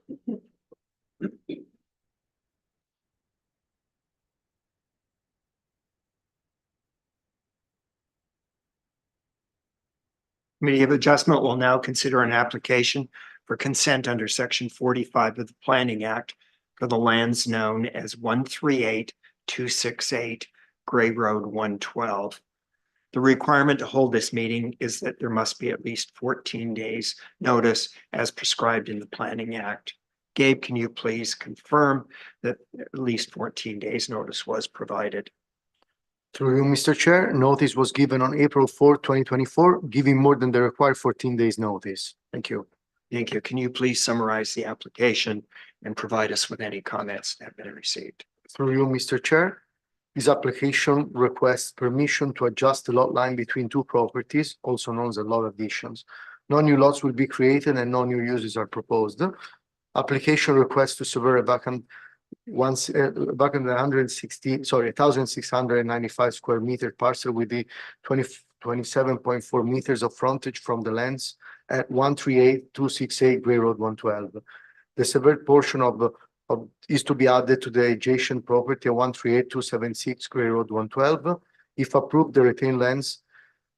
Committee of Adjustment will now consider an application for consent under section 45 of the Planning Act for the lands known as 138-268 Gray Road 112. The requirement to hold this meeting is that there must be at least 14 days notice as prescribed in the Planning Act. Gabe, can you please confirm that at least 14 days notice was provided? Through you, Mr. Chair, notice was given on April 4, 2024, giving more than the required 14 days notice. Thank you. Thank you. Can you please summarize the application and provide us with any comments that have been received? Through you, Mr. Chair, this application requests permission to adjust the lot line between two properties, also known as lot additions. No new lots will be created and no new uses are proposed. Application requests to sever a vacant 1,695 square meter parcel with the 27.4 meters of frontage from the lands at 138-268 Gray Road 112. The severed portion is to be added to the adjacent property at 138-276 Gray Road 112. If approved, the retained lands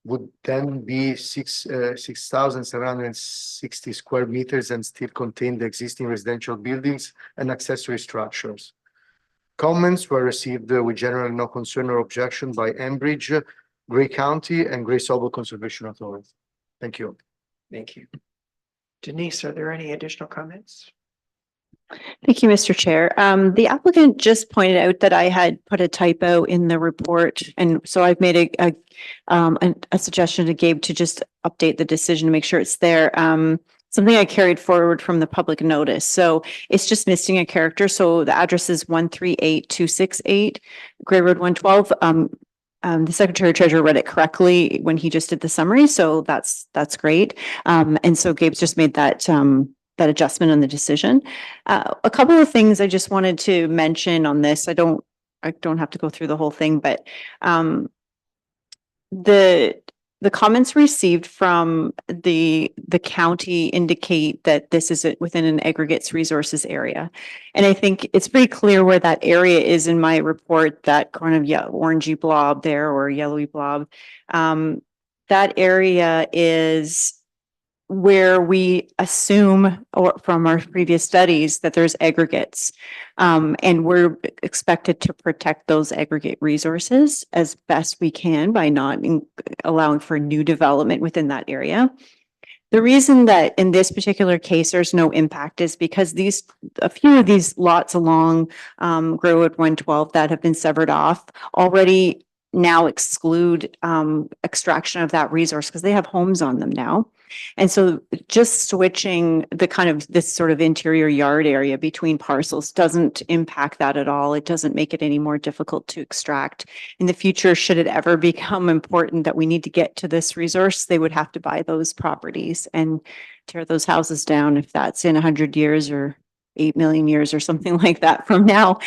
would then be 6,760 square meters and still contain the existing residential buildings and accessory structures. Comments were received with generally no concern or objection by Enbridge, Gray County, and Gray Sobel Conservation Authority. Thank you. Thank you. Denise, are there any additional comments? Thank you, Mr. Chair. The applicant just pointed out that I had put a typo in the report, and so I've made a suggestion to Gabe to just update the decision to make sure it's there. Something I carried forward from the public notice, so it's just missing a character. So the address is 138-268 Gray Road 112. The Secretary Treasurer read it correctly when he just did the summary, so that's great. And so Gabe's just made that adjustment on the decision. A couple of things I just wanted to mention on this. I don't have to go through the whole thing, but the comments received from the county indicate that this is within an aggregates resources area. And I think it's pretty clear where that area is in my report, that kind of orangey blob there or yellowy blob. That area is where we assume or from our previous studies that there's aggregates. And we're expected to protect those aggregate resources as best we can by not allowing for new development within that area. The reason that in this particular case, there's no impact is because a few of these lots along Growwood 112 that have been severed off already now exclude extraction of that resource because they have homes on them now. And so just switching the kind of this sort of interior yard area between parcels doesn't impact that at all. It doesn't make it any more difficult to extract. In the future, should it ever become important that we need to get to this resource, they would have to buy those properties and tear those houses down if that's in 100 years or 8 million years or something like that from now.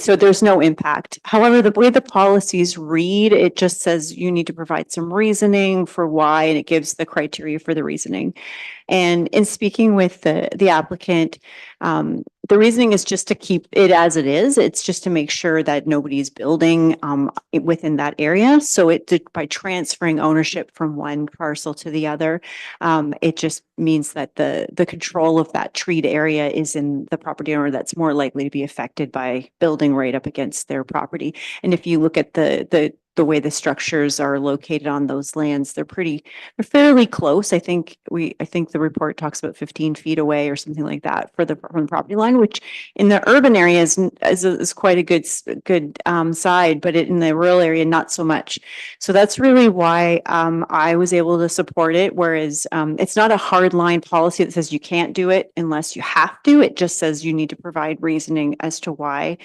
So there's no impact. However, the way the policies read, it just says you need to provide some reasoning for why, and it gives the criteria for the reasoning. And in speaking with the applicant, the reasoning is just to keep it as it is. It's just to make sure that nobody's building within that area. So by transferring ownership from one parcel to the other, it just means that the control of that treed area is in the property owner that's more likely to be affected by building right up against their property. And if you look at the way the structures are located on those lands, they're fairly close. I think the report talks about 15 feet away or something like that from the property line, which in the urban areas is quite a good side, but in the rural area, not so much. So that's really why I was able to support it. Whereas it's not a hard line policy that says you can't do it unless you have to. It just says you need to provide reasoning as to why.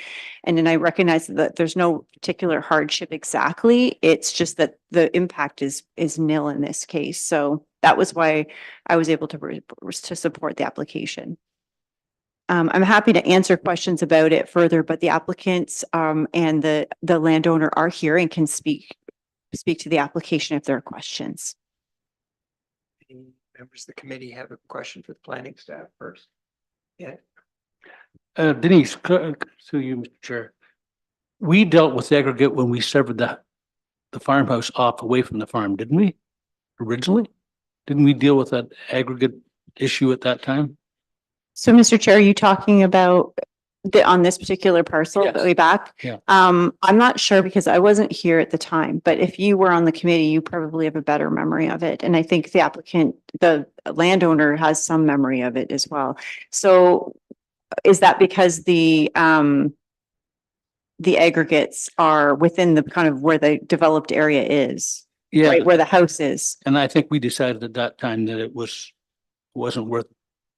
And then I recognize that there's no particular hardship exactly. It's just that the impact is nil in this case. So that was why I was able to support the application. I'm happy to answer questions about it further, but the applicants and the landowner are here and can speak to the application if there are questions. Any members of the committee have a question for the planning staff first? Yeah. Denise, through you, Mr. Chair. We dealt with aggregate when we severed the farmhouse off away from the farm, didn't we? Originally? Didn't we deal with that aggregate issue at that time? So, Mr. Chair, are you talking about on this particular parcel Yes. way back? Yeah. I'm not sure because I wasn't here at the time, but if you were on the committee, you probably have a better memory of it. And I think the landowner has some memory of it as well. So is that because the aggregates are within the kind of where the developed area is? Yeah. Right, where the house is. And I think we decided at that time that it wasn't worth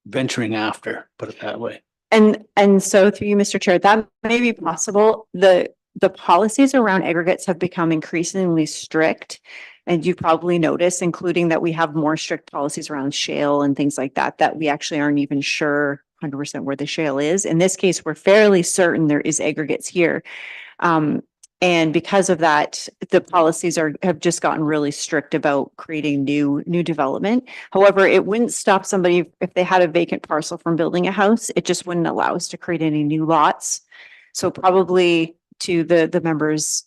venturing after, put it that way. And so through you, Mr. Chair, that may be possible. The policies around aggregates have become increasingly strict. And you've probably noticed, including that we have more strict policies around shale and things like that we actually aren't even sure 100% where the shale is. In this case, we're fairly certain there is aggregates here. And because of that, the policies have just gotten really strict about creating new development. However, it wouldn't stop somebody if they had a vacant parcel from building a house. It just wouldn't allow us to create any new lots. So probably to the members'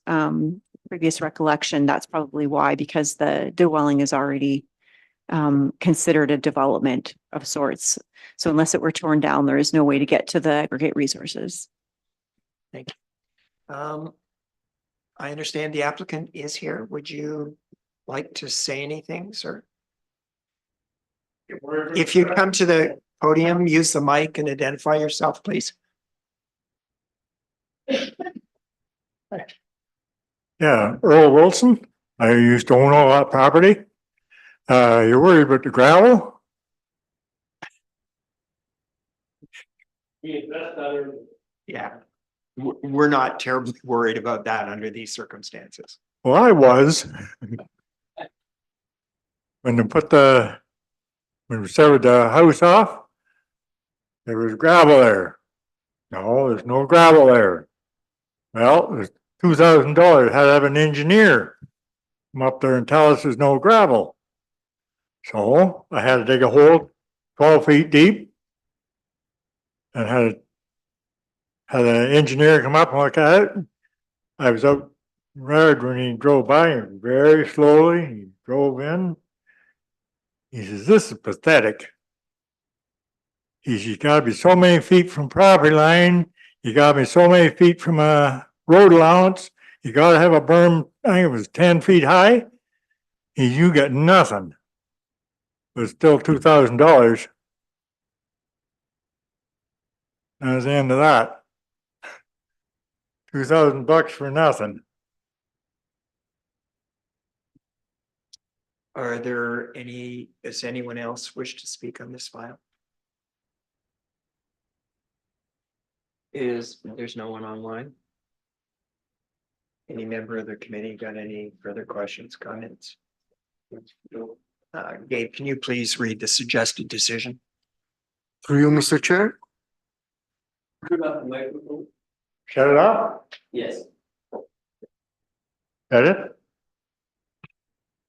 previous recollection, that's probably why, because the dwelling is already considered a development of sorts. So unless it were torn down, there is no way to get to the aggregate resources. Thank you. I understand the applicant is here. Would you like to say anything, sir? If you come to the podium, use the mic and identify yourself, please. Yeah, Earl Wilson. I used to own all that property. You're worried about the gravel? Yeah. We're not terribly worried about that under these circumstances. Well, I was. When we severed the house off, there was gravel there. No, there's no gravel there. Well, there's $2,000. Had to have an engineer come up there and tell us there's no gravel. So I had to dig a hole 12 feet deep and had an engineer come up and look at it. I was out in the road when he drove by, and very slowly he drove in. He says, this is pathetic. He says, you gotta be so many feet from property line, you gotta be so many feet from a road allowance, you gotta have a berm, I think it was 10 feet high. He says, you got nothing. But still $2,000. That was the end of that. $2,000 for nothing. Are there any, does anyone else wish to speak on this file? There's no one online? Any member of the committee got any further questions, comments? Gabe, can you please read the suggested decision? Through you, Mr. Chair. Turn off the microphone. Shut it off? Yes, That it?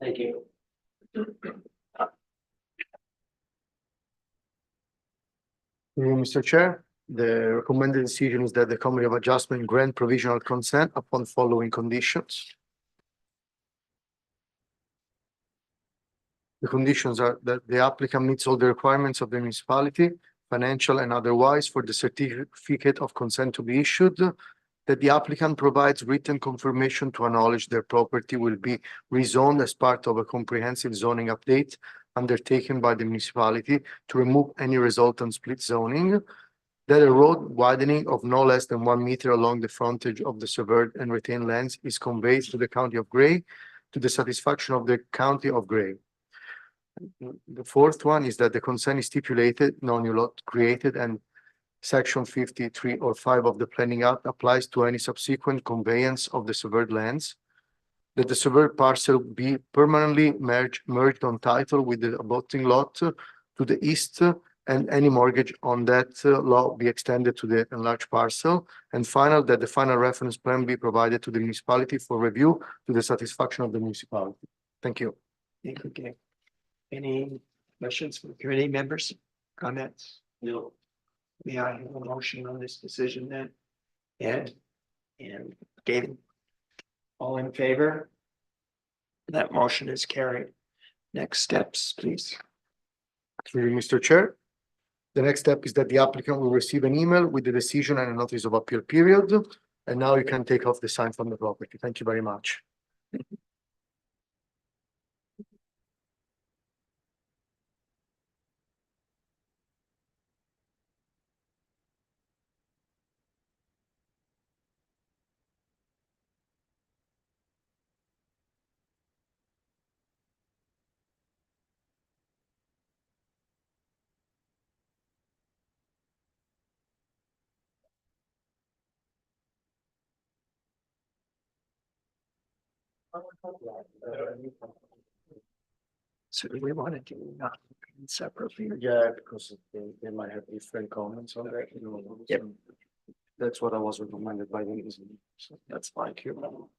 thank you. Through you, Mr. Chair. The recommended decision is that the Committee of Adjustment grant provisional consent upon following conditions. The conditions are that the applicant meets all the requirements of the municipality, financial and otherwise, for the certificate of consent to be issued, that the applicant provides written confirmation to acknowledge their property will be rezoned as part of a comprehensive zoning update undertaken by the municipality to remove any resultant split zoning, that a road widening of no less than 1 meter along the frontage of the severed and retained lands is conveyed to the County of Gray to the satisfaction of the County of Gray. The fourth one is that the consent is stipulated, no new lot created, and Section 53 or 5 of the Planning Act applies to any subsequent conveyance of the severed lands. That the severed parcel be permanently merged on title with the abutting lot to the east, and any mortgage on that lot be extended to the enlarged parcel. And final, that the final reference plan be provided to the municipality for review to the satisfaction of the municipality. Thank you. Thank you, Gabe. Any questions from committee members? Comments? No. May I have a motion on this decision then? Ed and David? All in favor? That motion is carried. Next steps, please. Through you, Mr. Chair. The next step is that the applicant will receive an email with the decision and a notice of appeal period. And now you can take off the sign from the property. Thank you very much. So do we want to do not separately? Yeah, because they might have different comments on that, you know. Yep. That's what I was recommended by the. So that's fine too.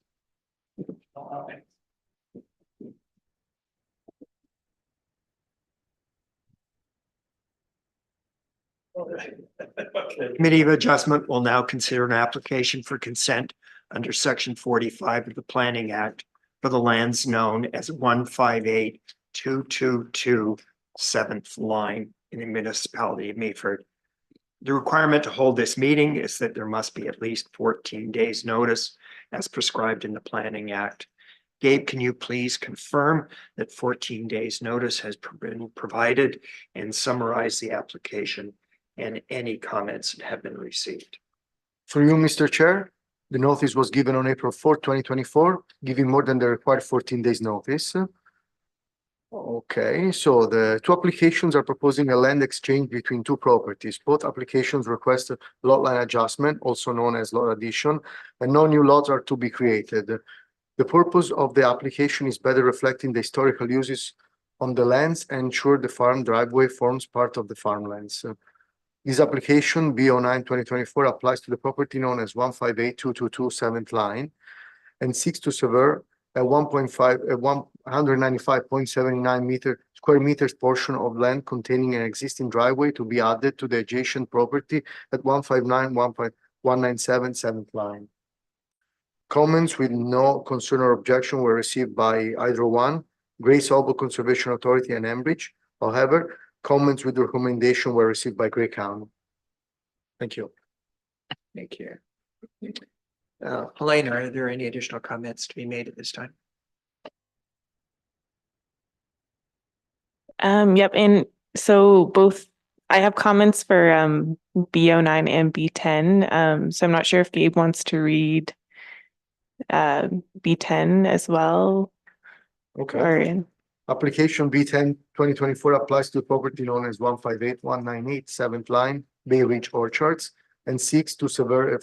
Committee of Adjustment will now consider an application for consent under Section 45 of the Planning Act for the lands known as 158-222 7th line in the municipality of Meaford. The requirement to hold this meeting is that there must be at least 14 days notice as prescribed in the Planning Act. Gabe, can you please confirm that 14 days notice has been provided and summarize the application and any comments that have been received? Through you, Mr. Chair, the notice was given on April 4th, 2024, giving more than the required 14 days notice. Okay, so the two applications are proposing a land exchange between two properties. Both applications request a lot line adjustment, also known as lot addition, and no new lots are to be created. The purpose of the application is better reflecting the historical uses on the lands and ensure the farm driveway forms part of the farmlands. This application, B09-2024, applies to the property known as 158-222 7th line and seeks to sever a 195.79 square meters portion of land containing an existing driveway to be added to the adjacent property at 159.197 7th line. Comments with no concern or objection were received by either one, Grace Albert Conservation Authority and Enbridge. However, comments with recommendation were received by Gray County. Thank you. Thank you. Helena, are there any additional comments to be made at this time? Yep, and so both, I have comments for B09 and B10. So I'm not sure if Gabe wants to read B10 as well. Okay. Or Application B10 2024 applies to the property known as 158-198 7th Line, Bay Ridge Orchards, and seeks to sever a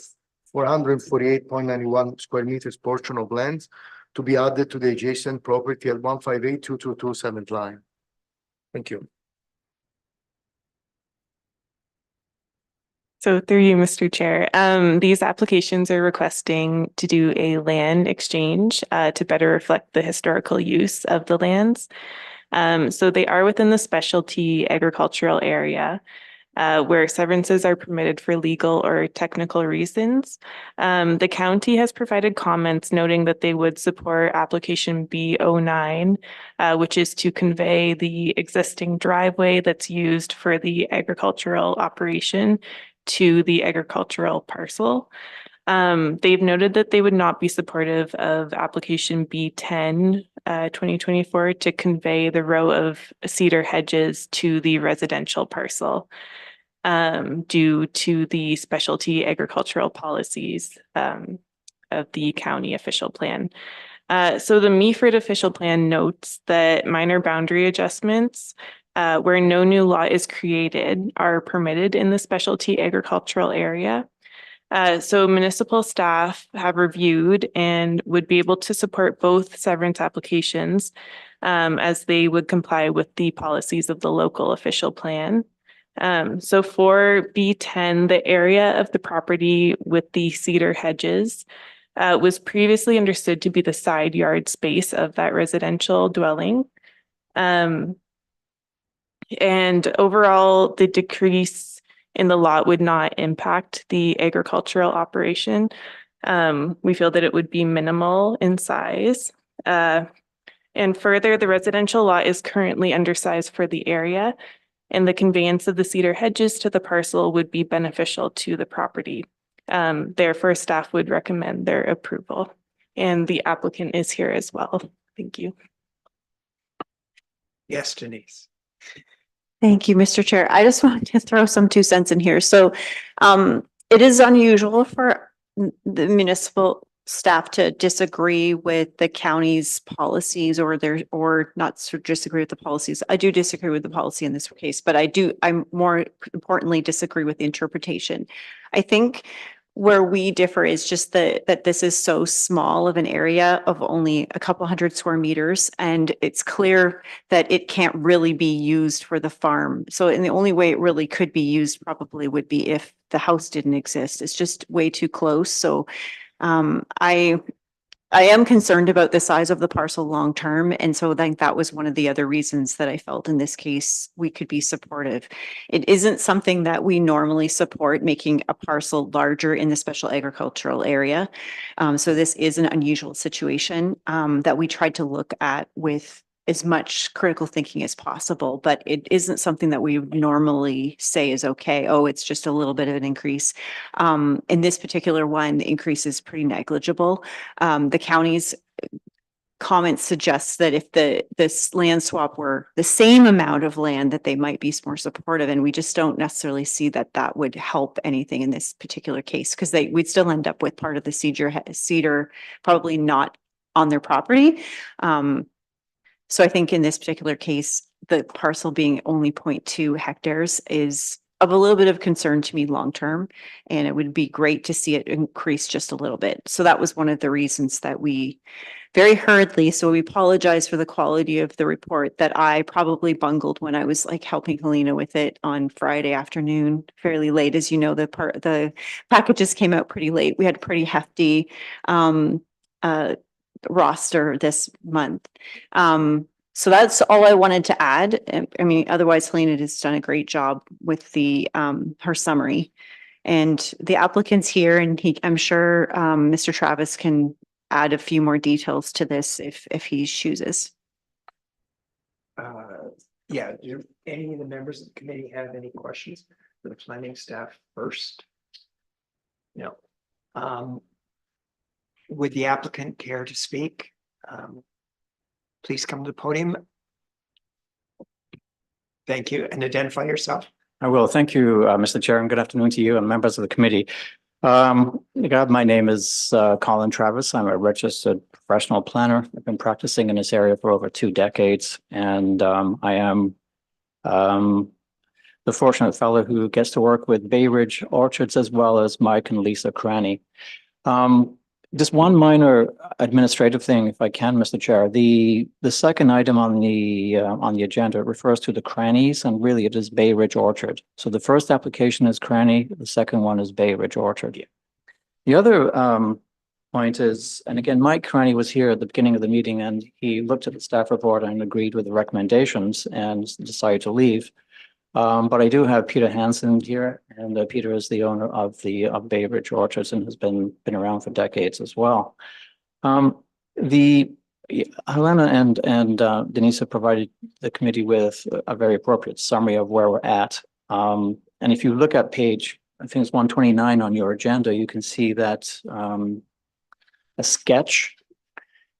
448.91 square meters portion of land to be added to the adjacent property at 158-222 7th Line. Thank you. So through you, Mr. Chair, these applications are requesting to do a land exchange to better reflect the historical use of the lands. So they are within the specialty agricultural area where severances are permitted for legal or technical reasons. The county has provided comments noting that they would support application B09, which is to convey the existing driveway that's used for the agricultural operation to the agricultural parcel. They've noted that they would not be supportive of application B10 2024 to convey the row of cedar hedges to the residential parcel due to the specialty agricultural policies of the county official plan. So the Meaford official plan notes that minor boundary adjustments where no new lot is created are permitted in the specialty agricultural area. So municipal staff have reviewed and would be able to support both severance applications as they would comply with the policies of the local official plan. So for B10, the area of the property with the cedar hedges was previously understood to be the side yard space of that residential dwelling. And overall, the decrease in the lot would not impact the agricultural operation. We feel that it would be minimal in size. And further, the residential lot is currently undersized for the area, and the conveyance of the cedar hedges to the parcel would be beneficial to the property. Therefore, staff would recommend their approval. And the applicant is here as well. Thank you. Yes, Denise. Thank you, Mr. Chair. I just wanted to throw some 2 cents in here. So it is unusual for the municipal staff to disagree with the county's policies or not disagree with the policies. I do disagree with the policy in this case, but I'm more importantly disagree with the interpretation. I think where we differ is just that this is so small of an area of only a couple hundred square meters, and it's clear that it can't really be used for the farm. So, and the only way it really could be used probably would be if the house didn't exist. It's just way too close. So, I am concerned about the size of the parcel long term. And so I think that was one of the other reasons that I felt in this case we could be supportive. It isn't something that we normally support, making a parcel larger in the special agricultural area. So this is an unusual situation that we tried to look at with as much critical thinking as possible, but it isn't something that we would normally say is okay. Oh, it's just a little bit of an increase. In this particular one, the increase is pretty negligible. The county's comment suggests that if this land swap were the same amount of land, that they might be more supportive, and we just don't necessarily see that that would help anything in this particular case, because we'd still end up with part of the cedar probably not on their property. So I think in this particular case, the parcel being only 0.2 hectares is of a little bit of concern to me long-term, and it would be great to see it increase just a little bit. So that was one of the reasons that we very hurriedly, so we apologize for the quality of the report that I probably bungled when I was like helping Helena with it on Friday afternoon, fairly late. As you know, the packages came out pretty late. We had a pretty hefty roster this month. So that's all I wanted to add. I mean, otherwise Helena has done a great job with the her summary, and the applicant's here, and I'm sure Mr. Travis can add a few more details to this if he chooses. Yeah, do any of the members of the committee have any questions for the planning staff first? No. Would the applicant care to speak? Please come to the podium. Thank you, and identify yourself. I will. Thank you, Mr. Chair, and good afternoon to you and members of the committee. My name is Colin Travis. I'm a registered professional planner. I've been practicing in this area for over 2 decades, and I am the fortunate fellow who gets to work with Bay Ridge Orchards as well as Mike and Lisa Cranny. Just one minor administrative thing, if I can, Mr. Chair. The second item on the agenda refers to the Crannies, and really it is Bay Ridge Orchard. So the first application is Cranny, the second one is Bay Ridge Orchard. The other point is, and again, Mike Cranny was here at the beginning of the meeting, and he looked at the staff report and agreed with the recommendations and decided to leave. But I do have Peter Hansen here, and Peter is the owner of Bay Ridge Orchards and has been around for decades as well. Helena and Denise have provided the committee with a very appropriate summary of where we're at. And if you look at page, I think it's 129 on your agenda, you can see that a sketch,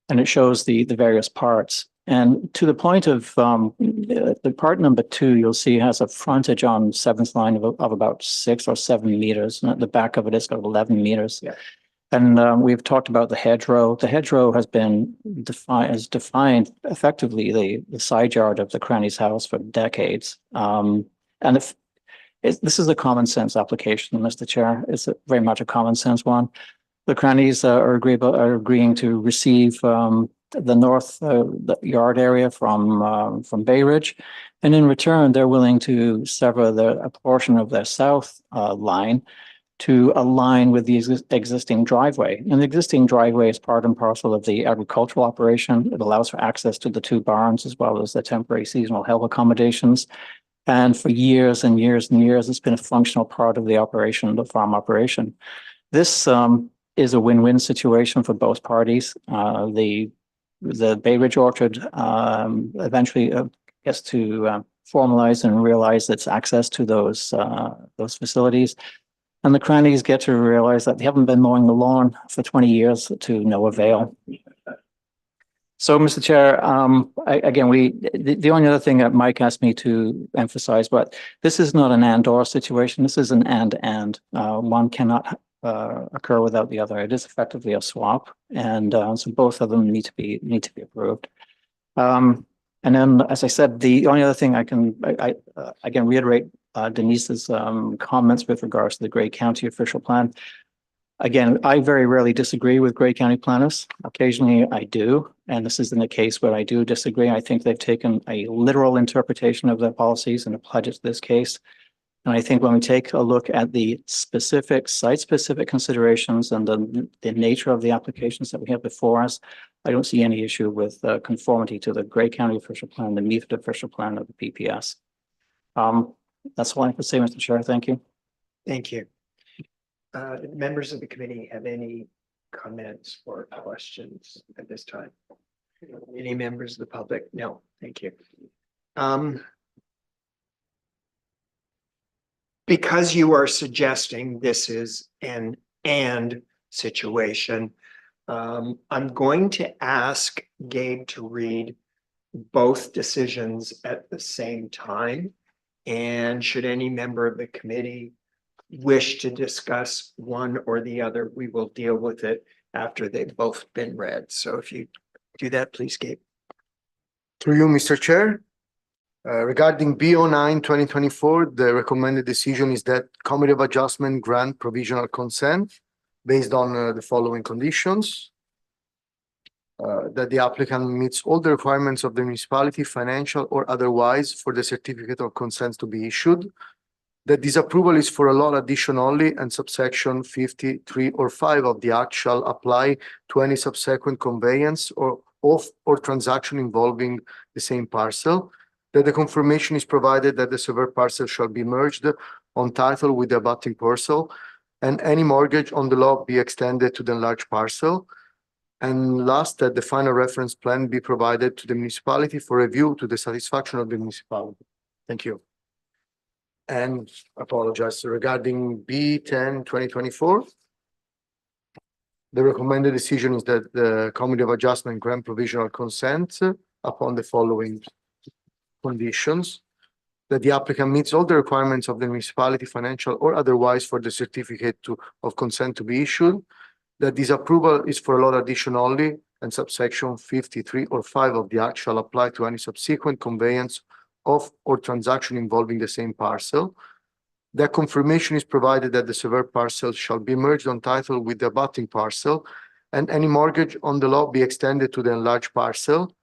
and it shows the various parts. And to the point of the part number 2, you'll see has a frontage on 7th line of about 6 or 7 meters. And at the back of it, it's got 11 meters. Yeah. And we've talked about the hedgerow. The hedgerow has been defined effectively the side yard of the Cranny's house for decades. And this is a common sense application, Mr. Chair. It's very much a common sense one. The Crannies are agreeing to receive the north yard area from Bay Ridge, and in return they're willing to sever a portion of their south line to align with the existing driveway. And the existing driveway is part and parcel of the agricultural operation. It allows for access to the 2 barns as well as the temporary seasonal help accommodations. And for years and years and years, it's been a functional part of the operation, the farm operation. This is a win-win situation for both parties. The Bay Ridge Orchard eventually gets to formalize and realize its access to those facilities. And the Crannies get to realize that they haven't been mowing the lawn for 20 years to no avail. So, Mr. Chair, the only other thing that Mike asked me to emphasize, but this is not an and/or situation. This is an and. One cannot occur without the other. It is effectively a swap, and so both of them need to be approved. And then, as I said, the only other thing I can reiterate Denise's comments with regards to the Grey County official plan. Again, I very rarely disagree with Grey County planners. Occasionally I do, and this isn't a case where I do disagree. I think they've taken a literal interpretation of their policies and applied it to this case. And I think when we take a look at the specific site-specific considerations and the nature of the applications that we have before us, I don't see any issue with conformity to the Grey County official plan, the Meaford official plan of the PPS. That's all I have to say, Mr. Chair. Thank you. Thank you. Members of the committee have any comments or questions at this time? Any members of the public? No, thank you. Because you are suggesting this is an and situation, I'm going to ask Gabe to read both decisions at the same time. And should any member of the committee wish to discuss one or the other, we will deal with it after they've both been read. So if you do that, please, Gabe. Through you, Mr. Chair. Regarding B09 2024, the recommended decision is that Committee of Adjustment grant provisional consent based on the following conditions. That the applicant meets all the requirements of the municipality, financial or otherwise, for the certificate of consent to be issued. That this approval is for a lot addition only, and subsection 53 or 5 of the Act shall apply to any subsequent conveyance or transaction involving the same parcel. That the confirmation is provided that the severed parcel shall be merged on title with the abutting parcel, and any mortgage on the lot be extended to the enlarged parcel. And last, that the final reference plan be provided to the municipality for review to the satisfaction of the municipality. Thank you. And apologize regarding B 10 2024. The recommended decision is that the Committee of Adjustment grant provisional consent upon the following conditions. That the applicant meets all the requirements of the municipality, financial or otherwise, for the certificate of consent to be issued. That this approval is for a lot addition only, and subsection 53 or 5 of the act shall apply to any subsequent conveyance of or transaction involving the same parcel. That confirmation is provided that the severed parcel shall be merged on title with the abutting parcel, and any mortgage on the lot be extended to the enlarged parcel.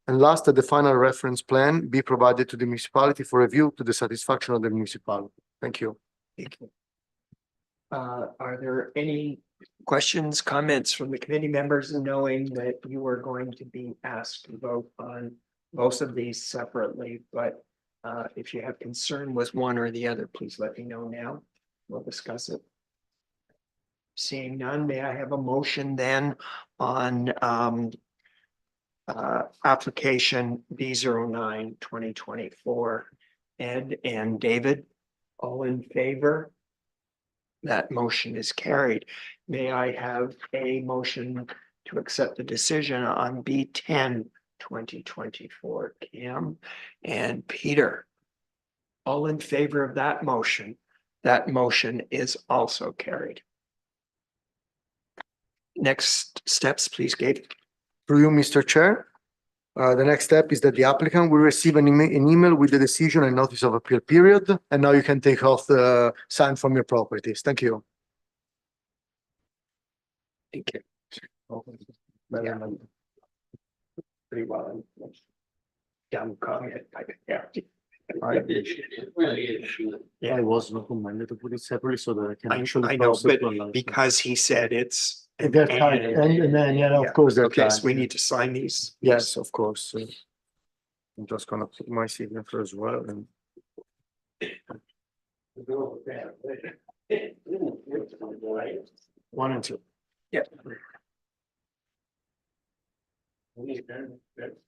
And last, that the final reference plan be provided to the municipality for review to the satisfaction of the municipality. Thank you. Thank you. Are there any questions, comments from the committee members, knowing that you are going to be asked to vote on most of these separately, but if you have concern with one or the other, please let me know now. We'll discuss it. Seeing none, may I have a motion then on application B09 2024? Ed and David, all in favor? That motion is carried. May I have a motion to accept the decision on B10 2024? Cam and Peter, all in favor of that motion? That motion is also carried. Next steps, please, Gabe. Through you, Mr. Chair. The next step is that the applicant will receive an email with the decision and notice of appeal period, and now you can take off the sign from your properties. Thank you. Thank you. Yeah. Pretty well. Dumb comment. Yeah. Yeah, I was recommended to put it separately so that I can actually. I know, but because he said it's. And then, yeah, of course. Okay, so we need to sign these. Yes, of course. I'm just gonna put my signature as well and. One and two. Yeah.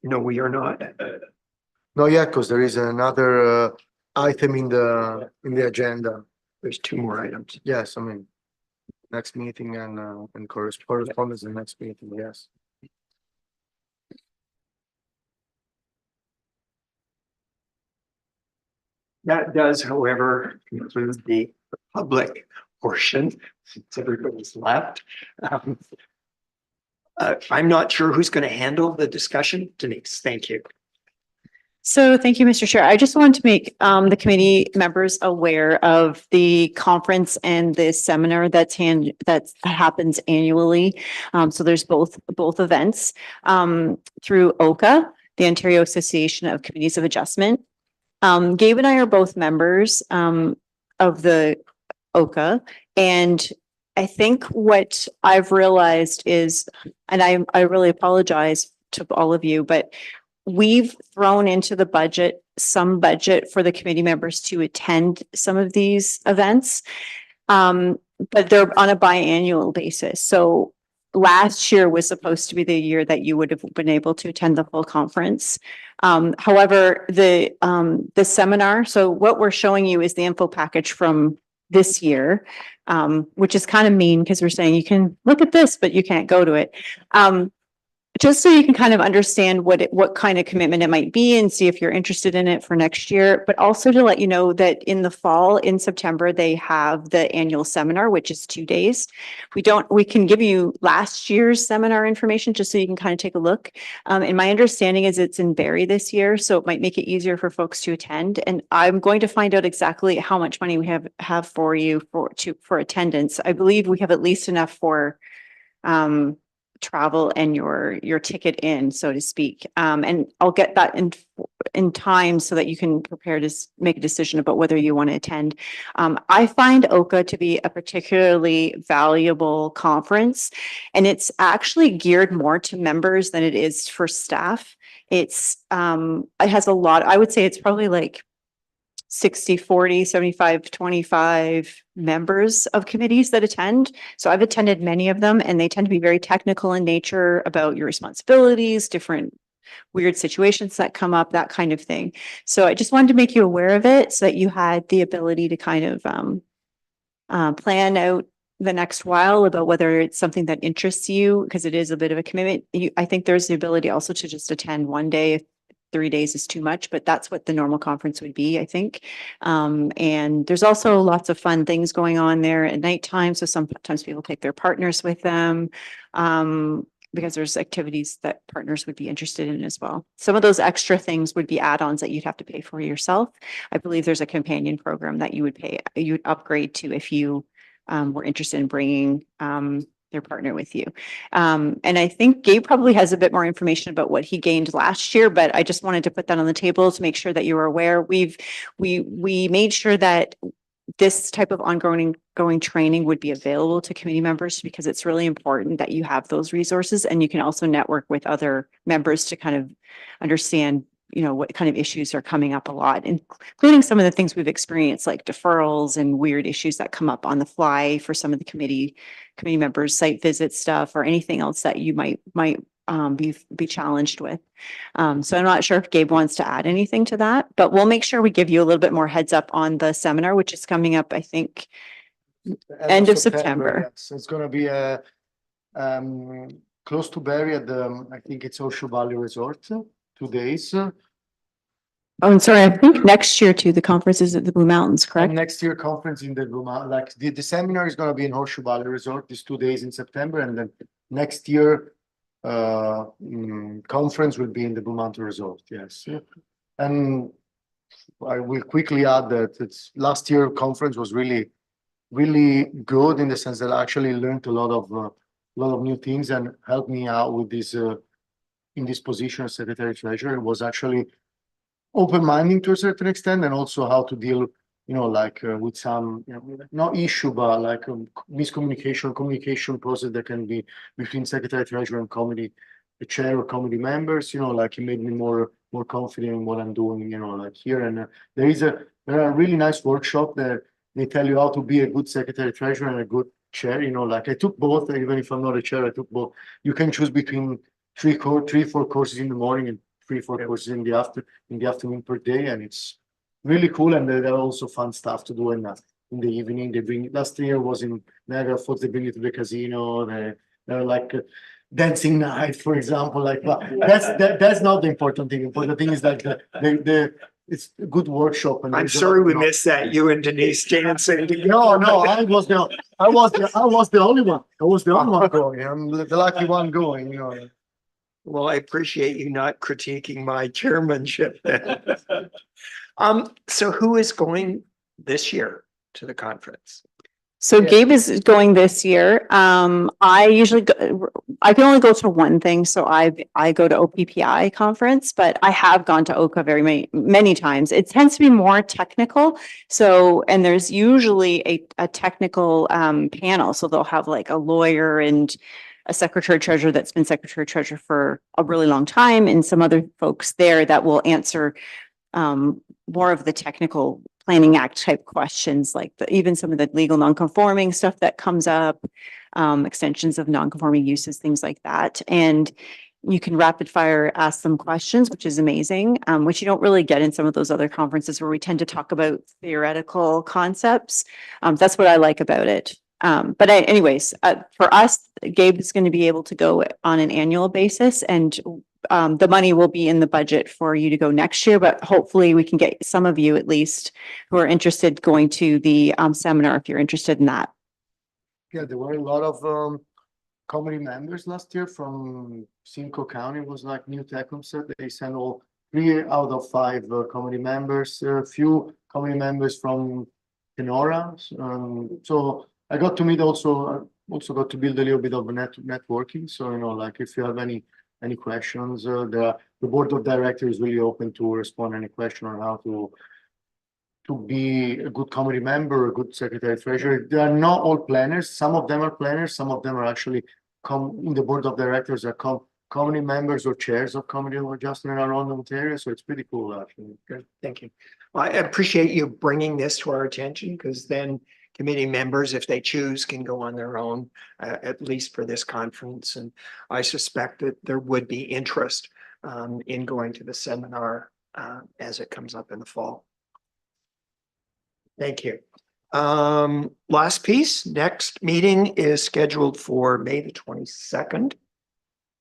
No, we are not. No, yeah, because there is another item in the agenda. There's two more items. Yes, I mean, next meeting and correspondence in the next meeting, yes. That does, however, include the public portion, since everybody's left. I'm not sure who's going to handle the discussion. Denise, thank you. So thank you, Mr. Chair. I just want to make the committee members aware of the conference and the seminar that happens annually. So there's both events through OCA, the Ontario Association of Committees of Adjustment. Gabe and I are both members of the OCA, and I think what I've realized is, and I really apologize to all of you, but we've thrown into the budget some budget for the committee members to attend some of these events. But they're on a biannual basis. So last year was supposed to be the year that you would have been able to attend the full conference. However, the seminar, so what we're showing you is the info package from this year, which is kind of mean because we're saying you can look at this, but you can't go to it. Just so you can kind of understand what kind of commitment it might be and see if you're interested in it for next year, but also to let you know that in the fall, in September, they have the annual seminar, which is 2 days. We can give you last year's seminar information just so you can kind of take a look. And my understanding is it's in Barrie this year, so it might make it easier for folks to attend. And I'm going to find out exactly how much money we have for you for attendance. I believe we have at least enough for travel and your ticket in, so to speak. And I'll get that in time so that you can prepare to make a decision about whether you want to attend. I find OCA to be a particularly valuable conference, and it's actually geared more to members than it is for staff. It has a lot, I would say it's probably like 60-40, 75-25 members of committees that attend. So I've attended many of them and they tend to be very technical in nature about your responsibilities, different weird situations that come up, that kind of thing. So I just wanted to make you aware of it so that you had the ability to kind of plan out the next while about whether it's something that interests you, because it is a bit of a commitment. I think there's the ability also to just attend one day if 3 days is too much, but that's what the normal conference would be, I think. And there's also lots of fun things going on there at nighttime. So sometimes people take their partners with them. Because there's activities that partners would be interested in as well. Some of those extra things would be add-ons that you'd have to pay for yourself. I believe there's a companion program that you would upgrade to if you were interested in bringing their partner with you. And I think Gabe probably has a bit more information about what he gained last year, but I just wanted to put that on the table to make sure that you were aware. We made sure that this type of ongoing training would be available to committee members because it's really important that you have those resources and you can also network with other members to kind of understand, what kind of issues are coming up a lot, including some of the things we've experienced like deferrals and weird issues that come up on the fly for some of the committee members, site visit stuff or anything else that you might be challenged with. So I'm not sure if Gabe wants to add anything to that, but we'll make sure we give you a little bit more heads up on the seminar, which is coming up, I think, end of September. Yes, it's gonna be close to Barrie at the, I think it's Horseshoe Valley Resort, 2 days. Oh, I'm sorry, I think next year too, the conference is at the Blue Mountains, correct? And next year conference in the Blue Mountain, like the seminar is gonna be in Horseshoe Valley Resort, these 2 days in September, and then next year conference will be in the Blue Mountain Resort, yes. And I will quickly add that last year conference was really good in the sense that I actually learned a lot of new things and helped me out with this in this position as Secretary Treasurer. It was actually open-minded to a certain extent, and also how to deal, with some, not issue, but like miscommunication, communication process that can be between Secretary Treasurer and committee, the chair or committee members. It made me more confident in what I'm doing. Here, and there are a really nice workshop that they tell you how to be a good Secretary Treasurer and a good chair. I took both, even if I'm not a chair, I took both. You can choose between 3-4 courses in the morning and 3-4 courses in the afternoon per day, and it's really cool. And there are also fun stuff to do in the evening. Last year was in Niagara Falls. They bring you to the casino. They're like dancing night, for example. But that's not the important thing. The important thing is that it's a good workshop. And I'm sorry we missed that. You and Denise dancing. No, I was the only one. I was the only one going. I'm the lucky one going. Well, I appreciate you not critiquing my chairmanship then. So who is going this year to the conference? So Gabe is going this year. I usually I can only go to one thing. So I go to OPPI conference, but I have gone to OCA many times. It tends to be more technical. So, and there's usually a technical panel. So they'll have like a lawyer and a secretary treasurer that's been secretary treasurer for a really long time, and some other folks there that will answer more of the technical Planning Act type questions, like even some of the legal non-conforming stuff that comes up, extensions of non-conforming uses, things like that. And you can rapid fire ask them questions, which is amazing, which you don't really get in some of those other conferences where we tend to talk about theoretical concepts. That's what I like about it. But anyways, for us, Gabe is going to be able to go on an annual basis, and the money will be in the budget for you to go next year, but hopefully we can get some of you at least who are interested going to the seminar if you're interested in that. Yeah, there were a lot of committee members last year from Simcoe County. It was like New Tecumseh. They sent all 3 out of 5 committee members, a few committee members from Kenora. So I got to meet also got to build a little bit of a networking. So, if you have any questions, the board of directors is really open to respond any question on how to be a good committee member, a good secretary treasurer. They are not all planners. Some of them are planners. Some of them are actually in the board of directors are committee members or chairs of committee of adjustment around Ontario. So it's pretty cool, actually. Good, thank you. I appreciate you bringing this to our attention because then committee members, if they choose, can go on their own, at least for this conference. And I suspect that there would be interest in going to the seminar as it comes up in the fall. Thank you. Last piece, next meeting is scheduled for May the 22nd.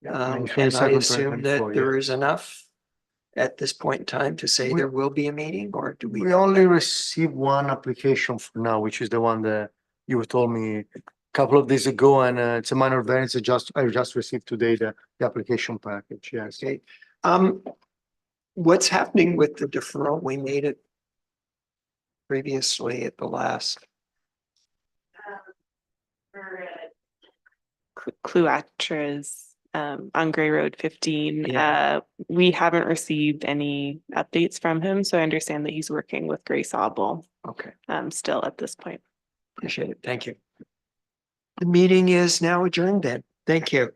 And I 22nd, assume that 2024, there yeah. is enough at this point in time to say there will be a meeting, or do we? We only received one application for now, which is the one that you told me a couple of days ago, and it's a minor variance. I just received today the application package, yes. Okay. What's happening with the deferral? We made it previously at the last. Cluatras on Gray Road 15. Yeah. We haven't received any updates from him, so I understand that he's working with Grace Obel Okay, still at this point. appreciate it. Thank you. The meeting is now adjourned then. Thank you.